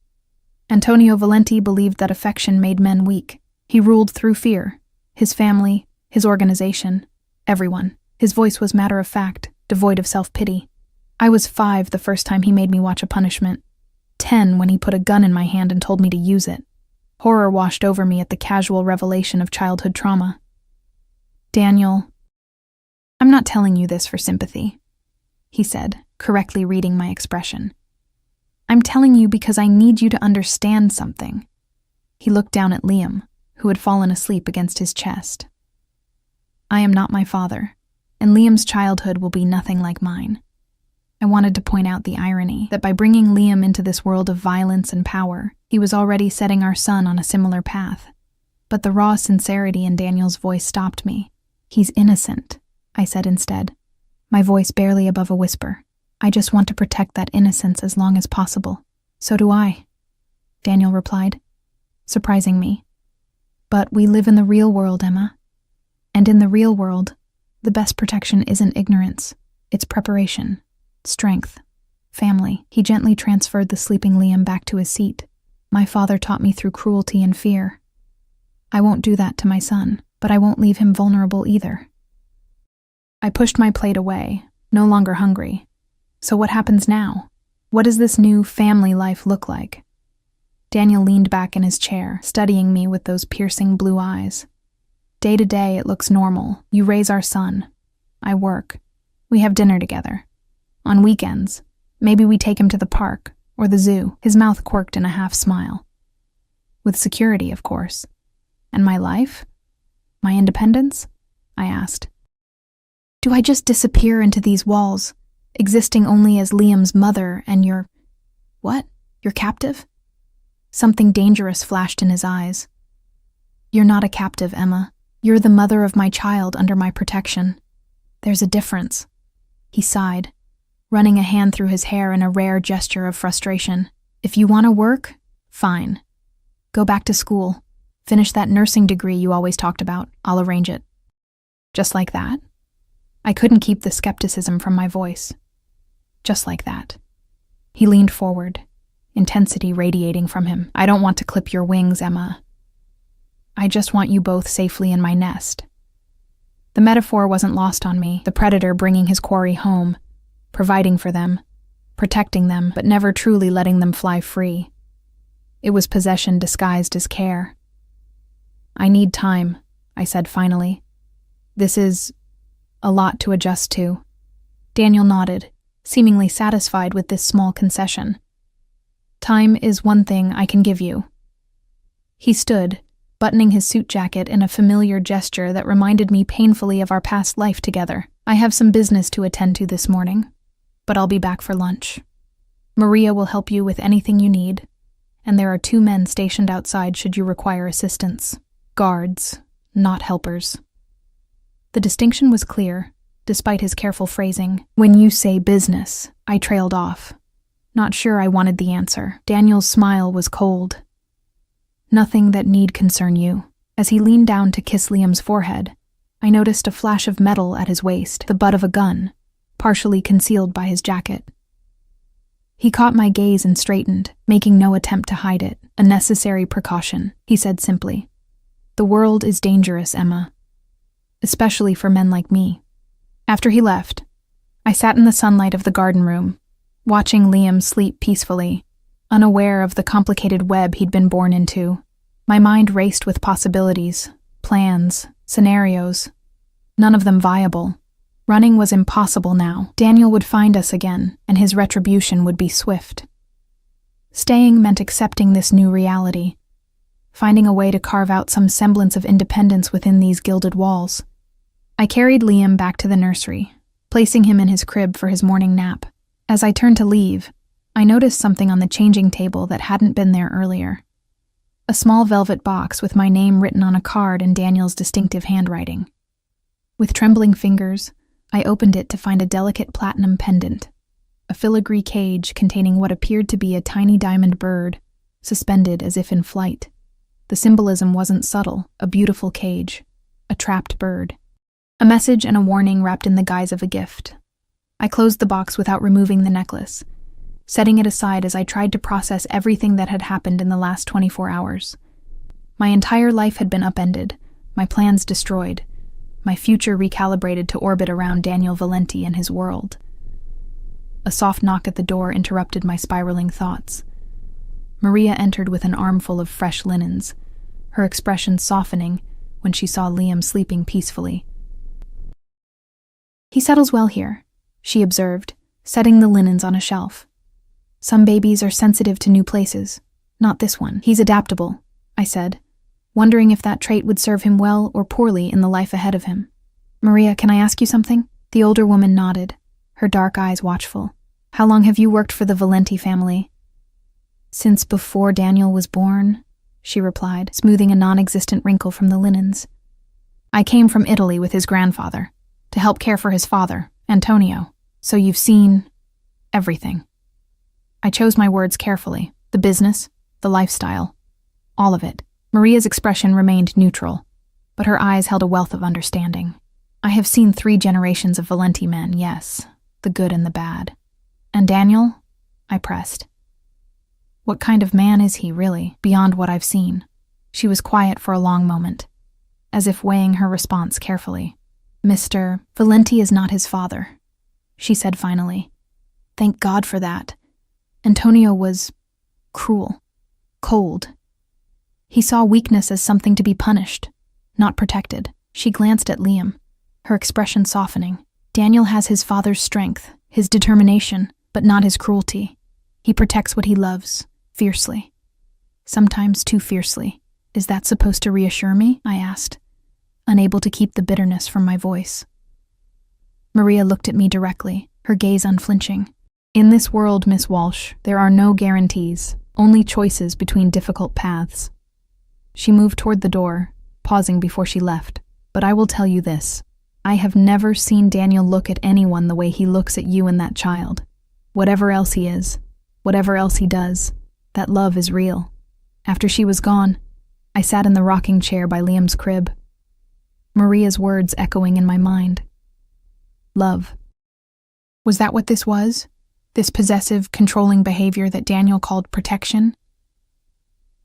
Antonio Valenti believed that affection made men weak. He ruled through fear. His family, his organization, everyone. His voice was matter-of-fact, devoid of self-pity. I was 5 the first time he made me watch a punishment. 10 when he put a gun in my hand and told me to use it. Horror washed over me at the casual revelation of childhood trauma. "Daniel, I'm not telling you this for sympathy," he said, correctly reading my expression. "I'm telling you because I need you to understand something." He looked down at Liam, who had fallen asleep against his chest. "I am not my father, and Liam's childhood will be nothing like mine." I wanted to point out the irony that by bringing Liam into this world of violence and power, he was already setting our son on a similar path. But the raw sincerity in Daniel's voice stopped me. "He's innocent," I said instead, my voice barely above a whisper. "I just want to protect that innocence as long as possible." "So do I," Daniel replied, surprising me. "But we live in the real world, Emma. And in the real world, the best protection isn't ignorance, it's preparation. Strength, family." He gently transferred the sleeping Liam back to his seat. "My father taught me through cruelty and fear. I won't do that to my son, but I won't leave him vulnerable either." I pushed my plate away, no longer hungry. So what happens now? What does this new family life look like? Daniel leaned back in his chair, studying me with those piercing blue eyes. "Day to day, it looks normal. You raise our son. I work. We have dinner together. On weekends, maybe we take him to the park or the zoo." His mouth quirked in a half-smile. "With security, of course. And my life? My independence?" I asked. "Do I just disappear into these walls, existing only as Liam's mother and your... what? Your captive?" Something dangerous flashed in his eyes. "You're not a captive, Emma. You're the mother of my child under my protection. There's a difference." He sighed, running a hand through his hair in a rare gesture of frustration. "If you want to work, fine. Go back to school. Finish that nursing degree you always talked about. I'll arrange it." "Just like that?" I couldn't keep the skepticism from my voice. "Just like that." He leaned forward, intensity radiating from him. "I don't want to clip your wings, Emma. I just want you both safely in my nest." The metaphor wasn't lost on me, the predator bringing his quarry home, providing for them, protecting them, but never truly letting them fly free. It was possession disguised as care. "I need time," I said finally. "This is a lot to adjust to." Daniel nodded, seemingly satisfied with this small concession. "Time is one thing I can give you." He stood, buttoning his suit jacket in a familiar gesture that reminded me painfully of our past life together. "I have some business to attend to this morning, but I'll be back for lunch. Maria will help you with anything you need, and there are 2 men stationed outside should you require assistance. Guards, not helpers." The distinction was clear, despite his careful phrasing. "When you say business," I trailed off, not sure I wanted the answer. Daniel's smile was cold. "Nothing that need concern you." As he leaned down to kiss Liam's forehead, I noticed a flash of metal at his waist, the butt of a gun, partially concealed by his jacket. He caught my gaze and straightened, making no attempt to hide it. "A necessary precaution," he said simply. "The world is dangerous, Emma, especially for men like me." After he left, I sat in the sunlight of the garden room, watching Liam sleep peacefully, unaware of the complicated web he'd been born into. My mind raced with possibilities, plans, scenarios, none of them viable. Running was impossible now. Daniel would find us again, and his retribution would be swift. Staying meant accepting this new reality, finding a way to carve out some semblance of independence within these gilded walls. I carried Liam back to the nursery, placing him in his crib for his morning nap. As I turned to leave, I noticed something on the changing table that hadn't been there earlier. A small velvet box with my name written on a card in Daniel's distinctive handwriting. With trembling fingers, I opened it to find a delicate platinum pendant, a filigree cage containing what appeared to be a tiny diamond bird, suspended as if in flight. The symbolism wasn't subtle, a beautiful cage, a trapped bird. A message and a warning wrapped in the guise of a gift. I closed the box without removing the necklace, setting it aside as I tried to process everything that had happened in the last 24 hours. My entire life had been upended, my plans destroyed, my future recalibrated to orbit around Daniel Valenti and his world. A soft knock at the door interrupted my spiraling thoughts. Maria entered with an armful of fresh linens, her expression softening when she saw Liam sleeping peacefully. "He settles well here," she observed, setting the linens on a shelf. "Some babies are sensitive to new places. Not this one. He's adaptable," I said, wondering if that trait would serve him well or poorly in the life ahead of him. "Maria, can I ask you something?" The older woman nodded, her dark eyes watchful. "How long have you worked for the Valenti family?" "Since before Daniel was born," she replied, smoothing a non-existent wrinkle from the linens. "I came from Italy with his grandfather, to help care for his father, Antonio. So you've seen everything." I chose my words carefully. The business, the lifestyle, all of it. Maria's expression remained neutral, but her eyes held a wealth of understanding. "I have seen 3 generations of Valenti men, yes, the good and the bad. And Daniel?" I pressed. "What kind of man is he, really, beyond what I've seen?" She was quiet for a long moment, as if weighing her response carefully. "Mr. Valenti is not his father," she said finally. "Thank God for that. Antonio was cruel, cold. He saw weakness as something to be punished, not protected." She glanced at Liam, her expression softening. "Daniel has his father's strength, his determination, but not his cruelty. He protects what he loves, fiercely. Sometimes too fiercely. Is that supposed to reassure me?" I asked, unable to keep the bitterness from my voice. Maria looked at me directly, her gaze unflinching. "In this world, Miss Walsh, there are no guarantees, only choices between difficult paths." She moved toward the door, pausing before she left. "But I will tell you this. I have never seen Daniel look at anyone the way he looks at you and that child. Whatever else he is, whatever else he does, that love is real." After she was gone, I sat in the rocking chair by Liam's crib, Maria's words echoing in my mind. Love. Was that what this was? This possessive, controlling behavior that Daniel called protection?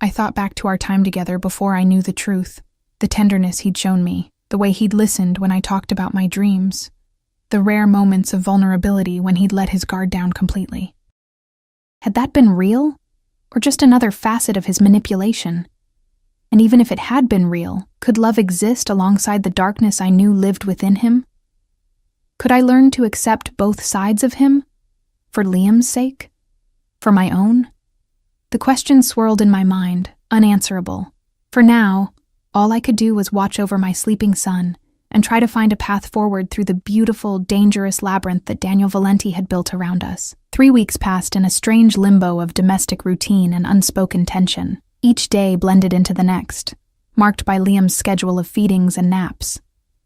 I thought back to our time together before I knew the truth, the tenderness he'd shown me, the way he'd listened when I talked about my dreams, the rare moments of vulnerability when he'd let his guard down completely. Had that been real, or just another facet of his manipulation? And even if it had been real, could love exist alongside the darkness I knew lived within him? Could I learn to accept both sides of him? For Liam's sake? For my own? The question swirled in my mind, unanswerable. For now, all I could do was watch over my sleeping son and try to find a path forward through the beautiful, dangerous labyrinth that Daniel Valenti had built around us. 3 weeks passed in a strange limbo of domestic routine and unspoken tension. Each day blended into the next, marked by Liam's schedule of feedings and naps,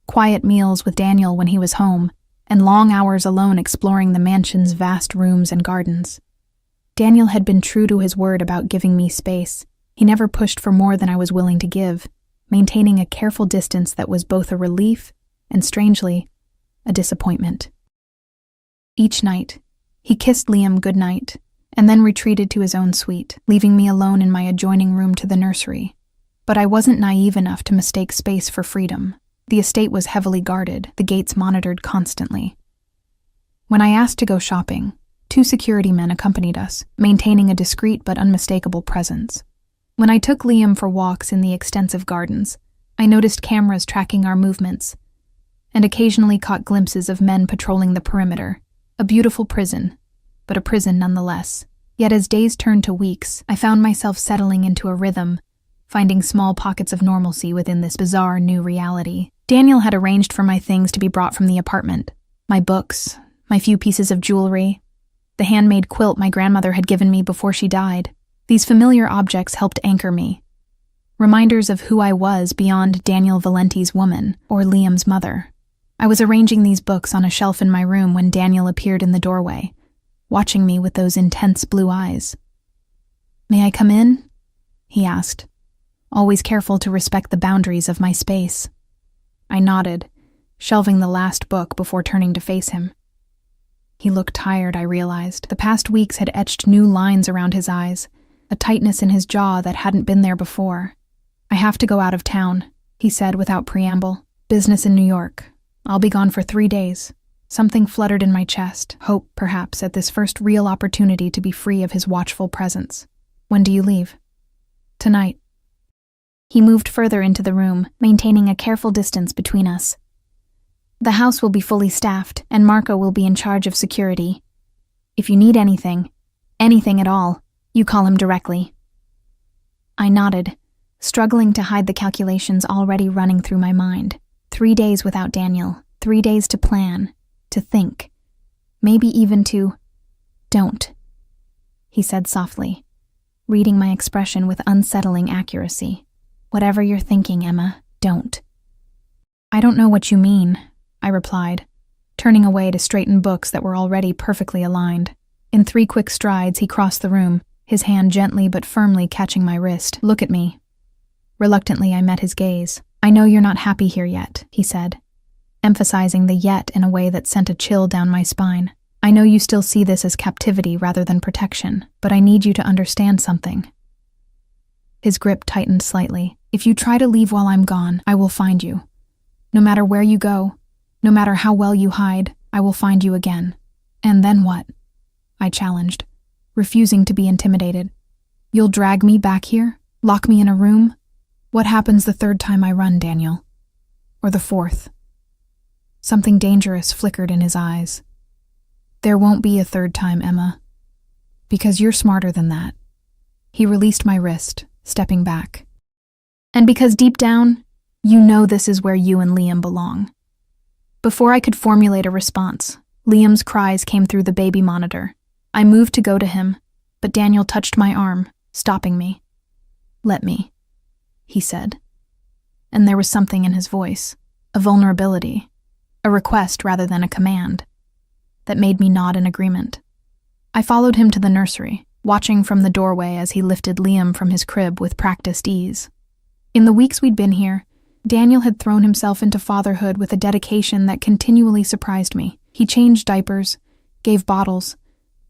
quiet meals with Daniel when he was home, and long hours alone exploring the mansion's vast rooms and gardens. Daniel had been true to his word about giving me space. He never pushed for more than I was willing to give, maintaining a careful distance that was both a relief and, strangely, a disappointment. Each night, he kissed Liam goodnight, and then retreated to his own suite, leaving me alone in my adjoining room to the nursery. But I wasn't naive enough to mistake space for freedom. The estate was heavily guarded, the gates monitored constantly. When I asked to go shopping, 2 security men accompanied us, maintaining a discreet but unmistakable presence. When I took Liam for walks in the extensive gardens, I noticed cameras tracking our movements, and occasionally caught glimpses of men patrolling the perimeter. A beautiful prison, but a prison nonetheless. Yet as days turned to weeks, I found myself settling into a rhythm, finding small pockets of normalcy within this bizarre new reality. Daniel had arranged for my things to be brought from the apartment. My books, my few pieces of jewelry, the handmade quilt my grandmother had given me before she died. These familiar objects helped anchor me. Reminders of who I was beyond Daniel Valenti's woman or Liam's mother. I was arranging these books on a shelf in my room when Daniel appeared in the doorway, watching me with those intense blue eyes. "May I come in?" he asked, always careful to respect the boundaries of my space. I nodded, shelving the last book before turning to face him. He looked tired, I realized. The past weeks had etched new lines around his eyes, a tightness in his jaw that hadn't been there before. "I have to go out of town," he said without preamble. "Business in New York. I'll be gone for 3 days. Something fluttered in my chest, hope, perhaps, at this first real opportunity to be free of his watchful presence. "When do you leave?" "Tonight." He moved further into the room, maintaining a careful distance between us. "The house will be fully staffed, and Marco will be in charge of security. If you need anything at all, you call him directly." I nodded, struggling to hide the calculations already running through my mind. 3 days without Daniel, 3 days to plan, to think, maybe even to... "Don't," he said softly, reading my expression with unsettling accuracy. "Whatever you're thinking, Emma, don't." "I don't know what you mean," I replied, turning away to straighten books that were already perfectly aligned. In 3 quick strides, he crossed the room, his hand gently but firmly catching my wrist. "Look at me." Reluctantly, I met his gaze. "I know you're not happy here yet," he said, emphasizing the yet in a way that sent a chill down my spine. "I know you still see this as captivity rather than protection, but I need you to understand something." His grip tightened slightly. "If you try to leave while I'm gone, I will find you. No matter where you go, no matter how well you hide, I will find you again." "And then what?" I challenged, refusing to be intimidated. "You'll drag me back here? Lock me in a room? What happens the 3rd time I run, Daniel? Or the 4th? Something dangerous flickered in his eyes. "There won't be a 3rd time, Emma. Because you're smarter than that." He released my wrist, stepping back. "And because deep down, you know this is where you and Liam belong." Before I could formulate a response, Liam's cries came through the baby monitor. I moved to go to him, but Daniel touched my arm, stopping me. "Let me," he said. And there was something in his voice, a vulnerability, a request rather than a command, that made me nod in agreement. I followed him to the nursery, watching from the doorway as he lifted Liam from his crib with practiced ease. In the weeks we'd been here, Daniel had thrown himself into fatherhood with a dedication that continually surprised me. He changed diapers, gave bottles,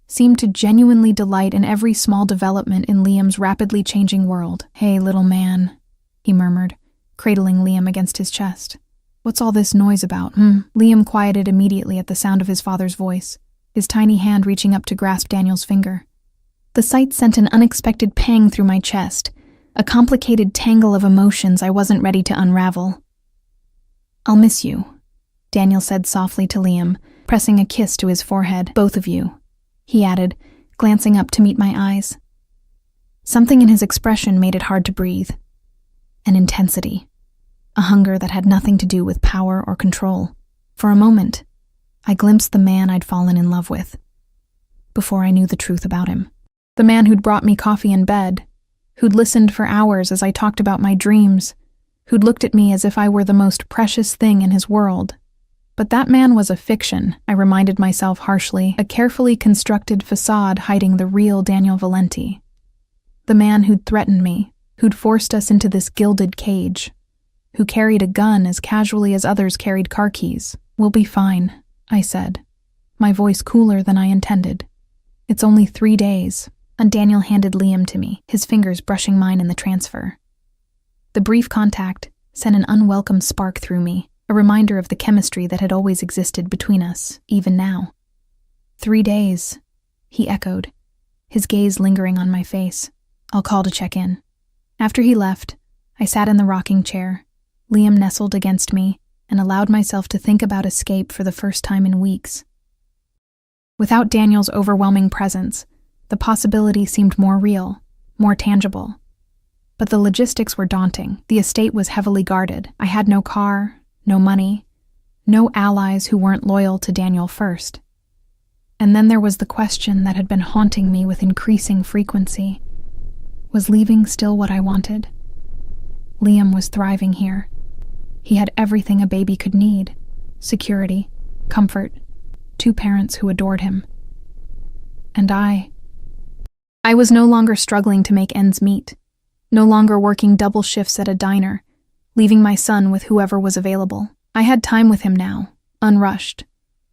seemed to genuinely delight in every small development in Liam's rapidly changing world. "Hey, little man," he murmured, cradling Liam against his chest. "What's all this noise about, Liam quieted immediately at the sound of his father's voice, his tiny hand reaching up to grasp Daniel's finger. The sight sent an unexpected pang through my chest, a complicated tangle of emotions I wasn't ready to unravel. "I'll miss you," Daniel said softly to Liam, pressing a kiss to his forehead. "Both of you," he added, glancing up to meet my eyes. Something in his expression made it hard to breathe. An intensity, a hunger that had nothing to do with power or control. For a moment, I glimpsed the man I'd fallen in love with, before I knew the truth about him. The man who'd brought me coffee in bed, who'd listened for hours as I talked about my dreams, who'd looked at me as if I were the most precious thing in his world. But that man was a fiction, I reminded myself harshly, a carefully constructed facade hiding the real Daniel Valenti. The man who'd threatened me, who'd forced us into this gilded cage, who carried a gun as casually as others carried car keys. "We'll be fine," I said, my voice cooler than I intended. "It's only 3 days." And Daniel handed Liam to me, his fingers brushing mine in the transfer. The brief contact sent an unwelcome spark through me, a reminder of the chemistry that had always existed between us, even now. 3 days, he echoed, his gaze lingering on my face. "I'll call to check in." After he left, I sat in the rocking chair, Liam nestled against me, and allowed myself to think about escape for the first time in weeks. Without Daniel's overwhelming presence, the possibility seemed more real, more tangible. But the logistics were daunting. The estate was heavily guarded. I had no car, no money, no allies who weren't loyal to Daniel first. And then there was the question that had been haunting me with increasing frequency. Was leaving still what I wanted? Liam was thriving here. He had everything a baby could need: security, comfort, 2 parents who adored him. And I was no longer struggling to make ends meet, no longer working double shifts at a diner, leaving my son with whoever was available. I had time with him now, unrushed,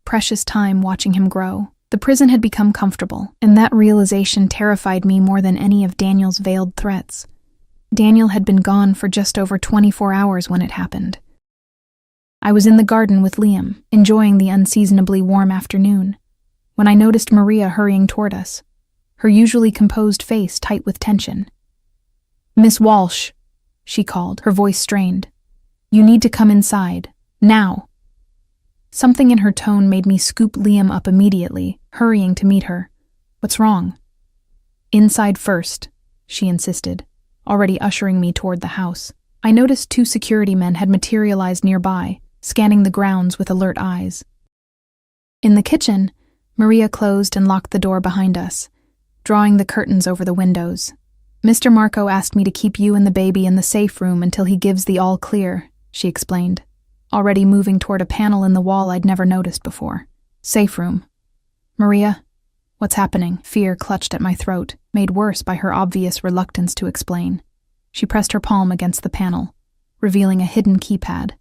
precious time watching him grow. The prison had become comfortable, and that realization terrified me more than any of Daniel's veiled threats. Daniel had been gone for just over 24 hours when it happened. I was in the garden with Liam, enjoying the unseasonably warm afternoon, when I noticed Maria hurrying toward us, her usually composed face tight with tension. "Miss Walsh," she called, her voice strained. "You need to come inside, now." Something in her tone made me scoop Liam up immediately, hurrying to meet her. "What's wrong?" "Inside first," she insisted, already ushering me toward the house. I noticed 2 security men had materialized nearby, scanning the grounds with alert eyes. In the kitchen, Maria closed and locked the door behind us, drawing the curtains over the windows. "Mr. Marco asked me to keep you and the baby in the safe room until he gives the all clear," she explained, already moving toward a panel in the wall I'd never noticed before. "Safe room. Maria, what's happening?" Fear clutched at my throat, made worse by her obvious reluctance to explain. She pressed her palm against the panel, revealing a hidden keypad.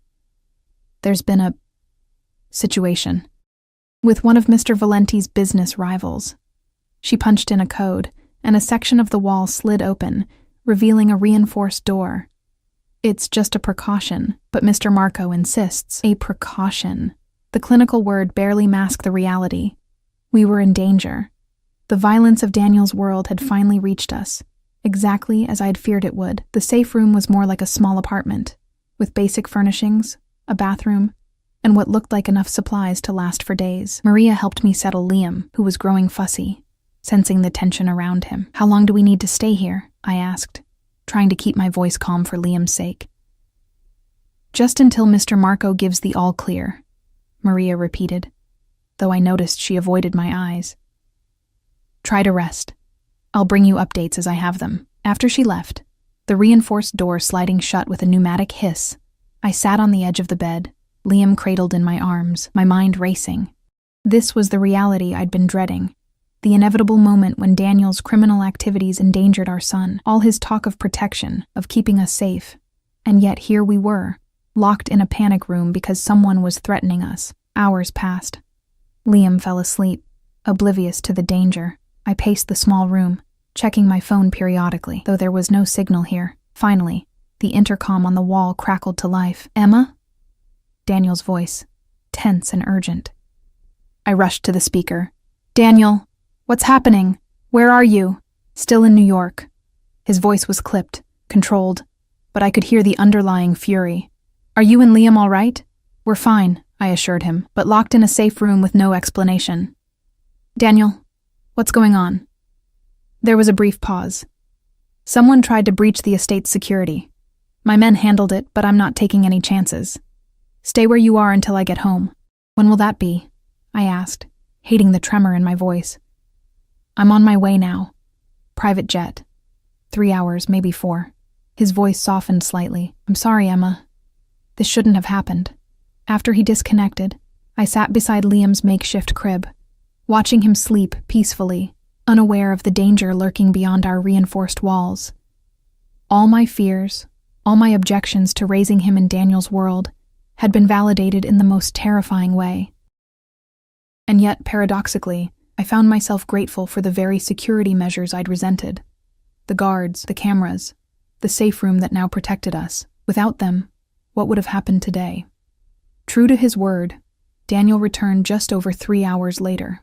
"There's been a situation with one of Mr. Valenti's business rivals." She punched in a code, and a section of the wall slid open, revealing a reinforced door. "It's just a precaution, but Mr. Marco insists." A precaution. The clinical word barely masked the reality. We were in danger. The violence of Daniel's world had finally reached us, exactly as I had feared it would. The safe room was more like a small apartment, with basic furnishings, a bathroom, and what looked like enough supplies to last for days. Maria helped me settle Liam, who was growing fussy, sensing the tension around him. "How long do we need to stay here?" I asked, trying to keep my voice calm for Liam's sake. "Just until Mr. Marco gives the all clear," Maria repeated, though I noticed she avoided my eyes. "Try to rest. I'll bring you updates as I have them." After she left, the reinforced door sliding shut with a pneumatic hiss, I sat on the edge of the bed, Liam cradled in my arms, my mind racing. This was the reality I'd been dreading. The inevitable moment when Daniel's criminal activities endangered our son, all his talk of protection, of keeping us safe. And yet here we were, locked in a panic room because someone was threatening us. Hours passed. Liam fell asleep, oblivious to the danger. I paced the small room, checking my phone periodically, though there was no signal here. Finally, the intercom on the wall crackled to life. "Emma?" Daniel's voice, tense and urgent. I rushed to the speaker. "Daniel, what's happening? Where are you?" "Still in New York." His voice was clipped, controlled, but I could hear the underlying fury. "Are you and Liam all right?" "We're fine," I assured him, but locked in a safe room with no explanation. "Daniel, what's going on?" There was a brief pause. "Someone tried to breach the estate's security. My men handled it, but I'm not taking any chances. Stay where you are until I get home." "When will that be?" I asked, hating the tremor in my voice. "I'm on my way now. Private jet. 3 hours, maybe 4. His voice softened slightly. "I'm sorry, Emma. This shouldn't have happened." After he disconnected, I sat beside Liam's makeshift crib, watching him sleep peacefully, unaware of the danger lurking beyond our reinforced walls. All my fears, all my objections to raising him in Daniel's world, had been validated in the most terrifying way. And yet, paradoxically, I found myself grateful for the very security measures I'd resented. The guards, the cameras, the safe room that now protected us. Without them, what would have happened today? True to his word, Daniel returned just over 3 hours later.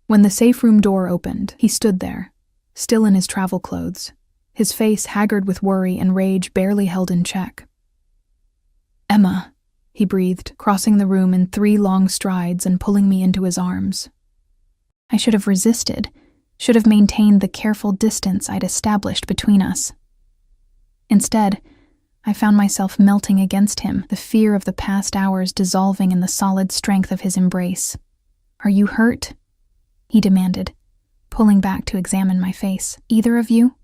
When the safe room door opened, he stood there, still in his travel clothes, his face haggard with worry and rage barely held in check. "Emma," he breathed, crossing the room in 3 long strides and pulling me into his arms. I should have resisted, should have maintained the careful distance I'd established between us. Instead, I found myself melting against him, the fear of the past hours dissolving in the solid strength of his embrace. "Are you hurt?" he demanded, pulling back to examine my face. Either of you?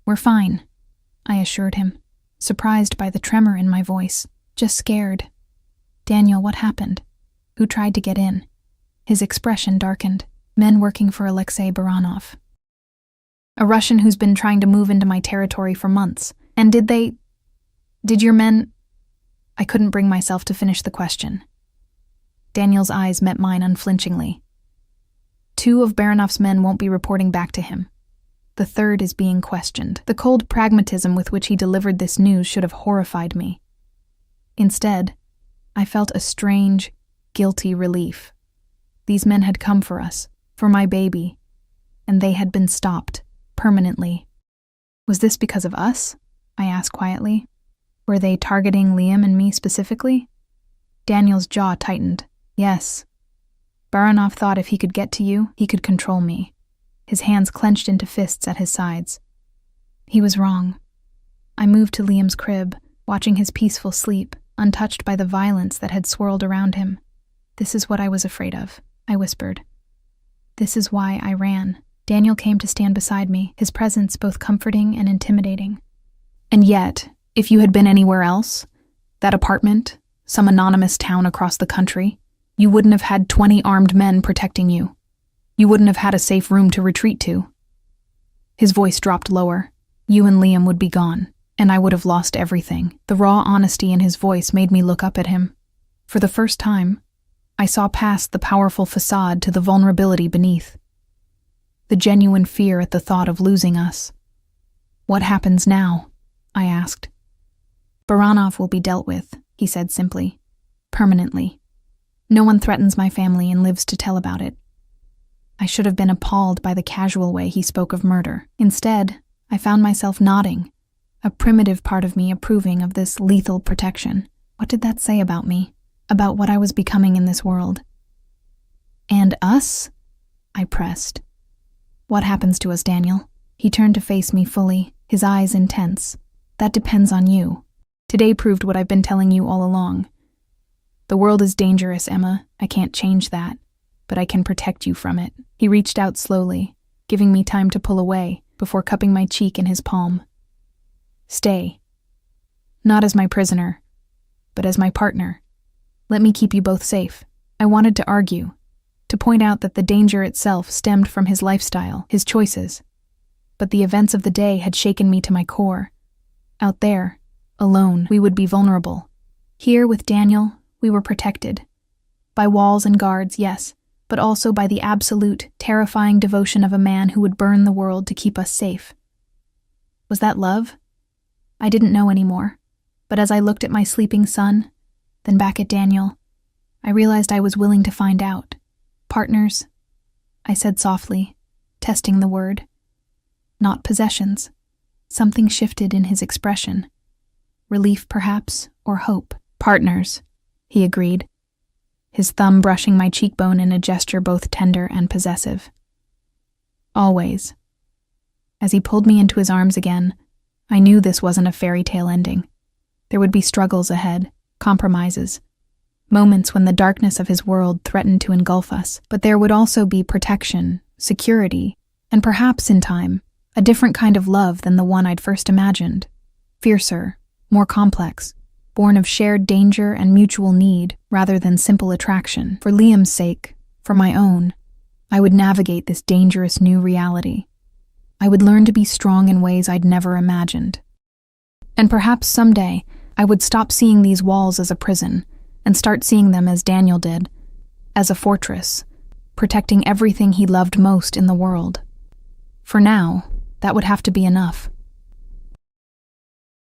We're fine, I assured him, surprised by the tremor in my voice. Just scared. Daniel, what happened? Who tried to get in? His expression darkened. Men working for Alexei Baranov. A Russian who's been trying to move into my territory for months. And did your men? I couldn't bring myself to finish the question. Daniel's eyes met mine unflinchingly. 2 of Baranov's men won't be reporting back to him. The 3rd is being questioned. The cold pragmatism with which he delivered this news should have horrified me. Instead, I felt a strange, guilty relief. These men had come for us, for my baby, and they had been stopped, permanently. Was this because of us? I asked quietly. Were they targeting Liam and me specifically? Daniel's jaw tightened. Yes. Baranov thought if he could get to you, he could control me. His hands clenched into fists at his sides. He was wrong. I moved to Liam's crib, watching his peaceful sleep, untouched by the violence that had swirled around him. This is what I was afraid of, I whispered. This is why I ran. Daniel came to stand beside me, his presence both comforting and intimidating. And yet, if you had been anywhere else, that apartment, some anonymous town across the country, you wouldn't have had 20 armed men protecting you. You wouldn't have had a safe room to retreat to. His voice dropped lower. You and Liam would be gone, and I would have lost everything. The raw honesty in his voice made me look up at him. For the first time, I saw past the powerful facade to the vulnerability beneath. The genuine fear at the thought of losing us. What happens now? I asked. Baranov will be dealt with, he said simply. Permanently. No one threatens my family and lives to tell about it. I should have been appalled by the casual way he spoke of murder. Instead, I found myself nodding, a primitive part of me approving of this lethal protection. What did that say about me? About what I was becoming in this world? And us? I pressed. What happens to us, Daniel? He turned to face me fully, his eyes intense. That depends on you. Today proved what I've been telling you all along. The world is dangerous, Emma. I can't change that, but I can protect you from it. He reached out slowly, giving me time to pull away before cupping my cheek in his palm. Stay. Not as my prisoner, but as my partner. Let me keep you both safe. I wanted to argue, to point out that the danger itself stemmed from his lifestyle, his choices. But the events of the day had shaken me to my core. Out there, alone, we would be vulnerable. Here with Daniel, we were protected. By walls and guards, yes, but also by the absolute, terrifying devotion of a man who would burn the world to keep us safe. Was that love? I didn't know anymore, but as I looked at my sleeping son, then back at Daniel, I realized I was willing to find out. Partners, I said softly, testing the word. Not possessions. Something shifted in his expression. Relief, perhaps, or hope. Partners, he agreed, his thumb brushing my cheekbone in a gesture both tender and possessive. Always. As he pulled me into his arms again, I knew this wasn't a fairy tale ending. There would be struggles ahead, compromises, moments when the darkness of his world threatened to engulf us, but there would also be protection, security, and perhaps, in time, a different kind of love than the one I'd first imagined. Fiercer, more complex, born of shared danger and mutual need rather than simple attraction. For Liam's sake, for my own, I would navigate this dangerous new reality. I would learn to be strong in ways I'd never imagined. And perhaps someday, I would stop seeing these walls as a prison and start seeing them as Daniel did, as a fortress, protecting everything he loved most in the world. For now, that would have to be enough.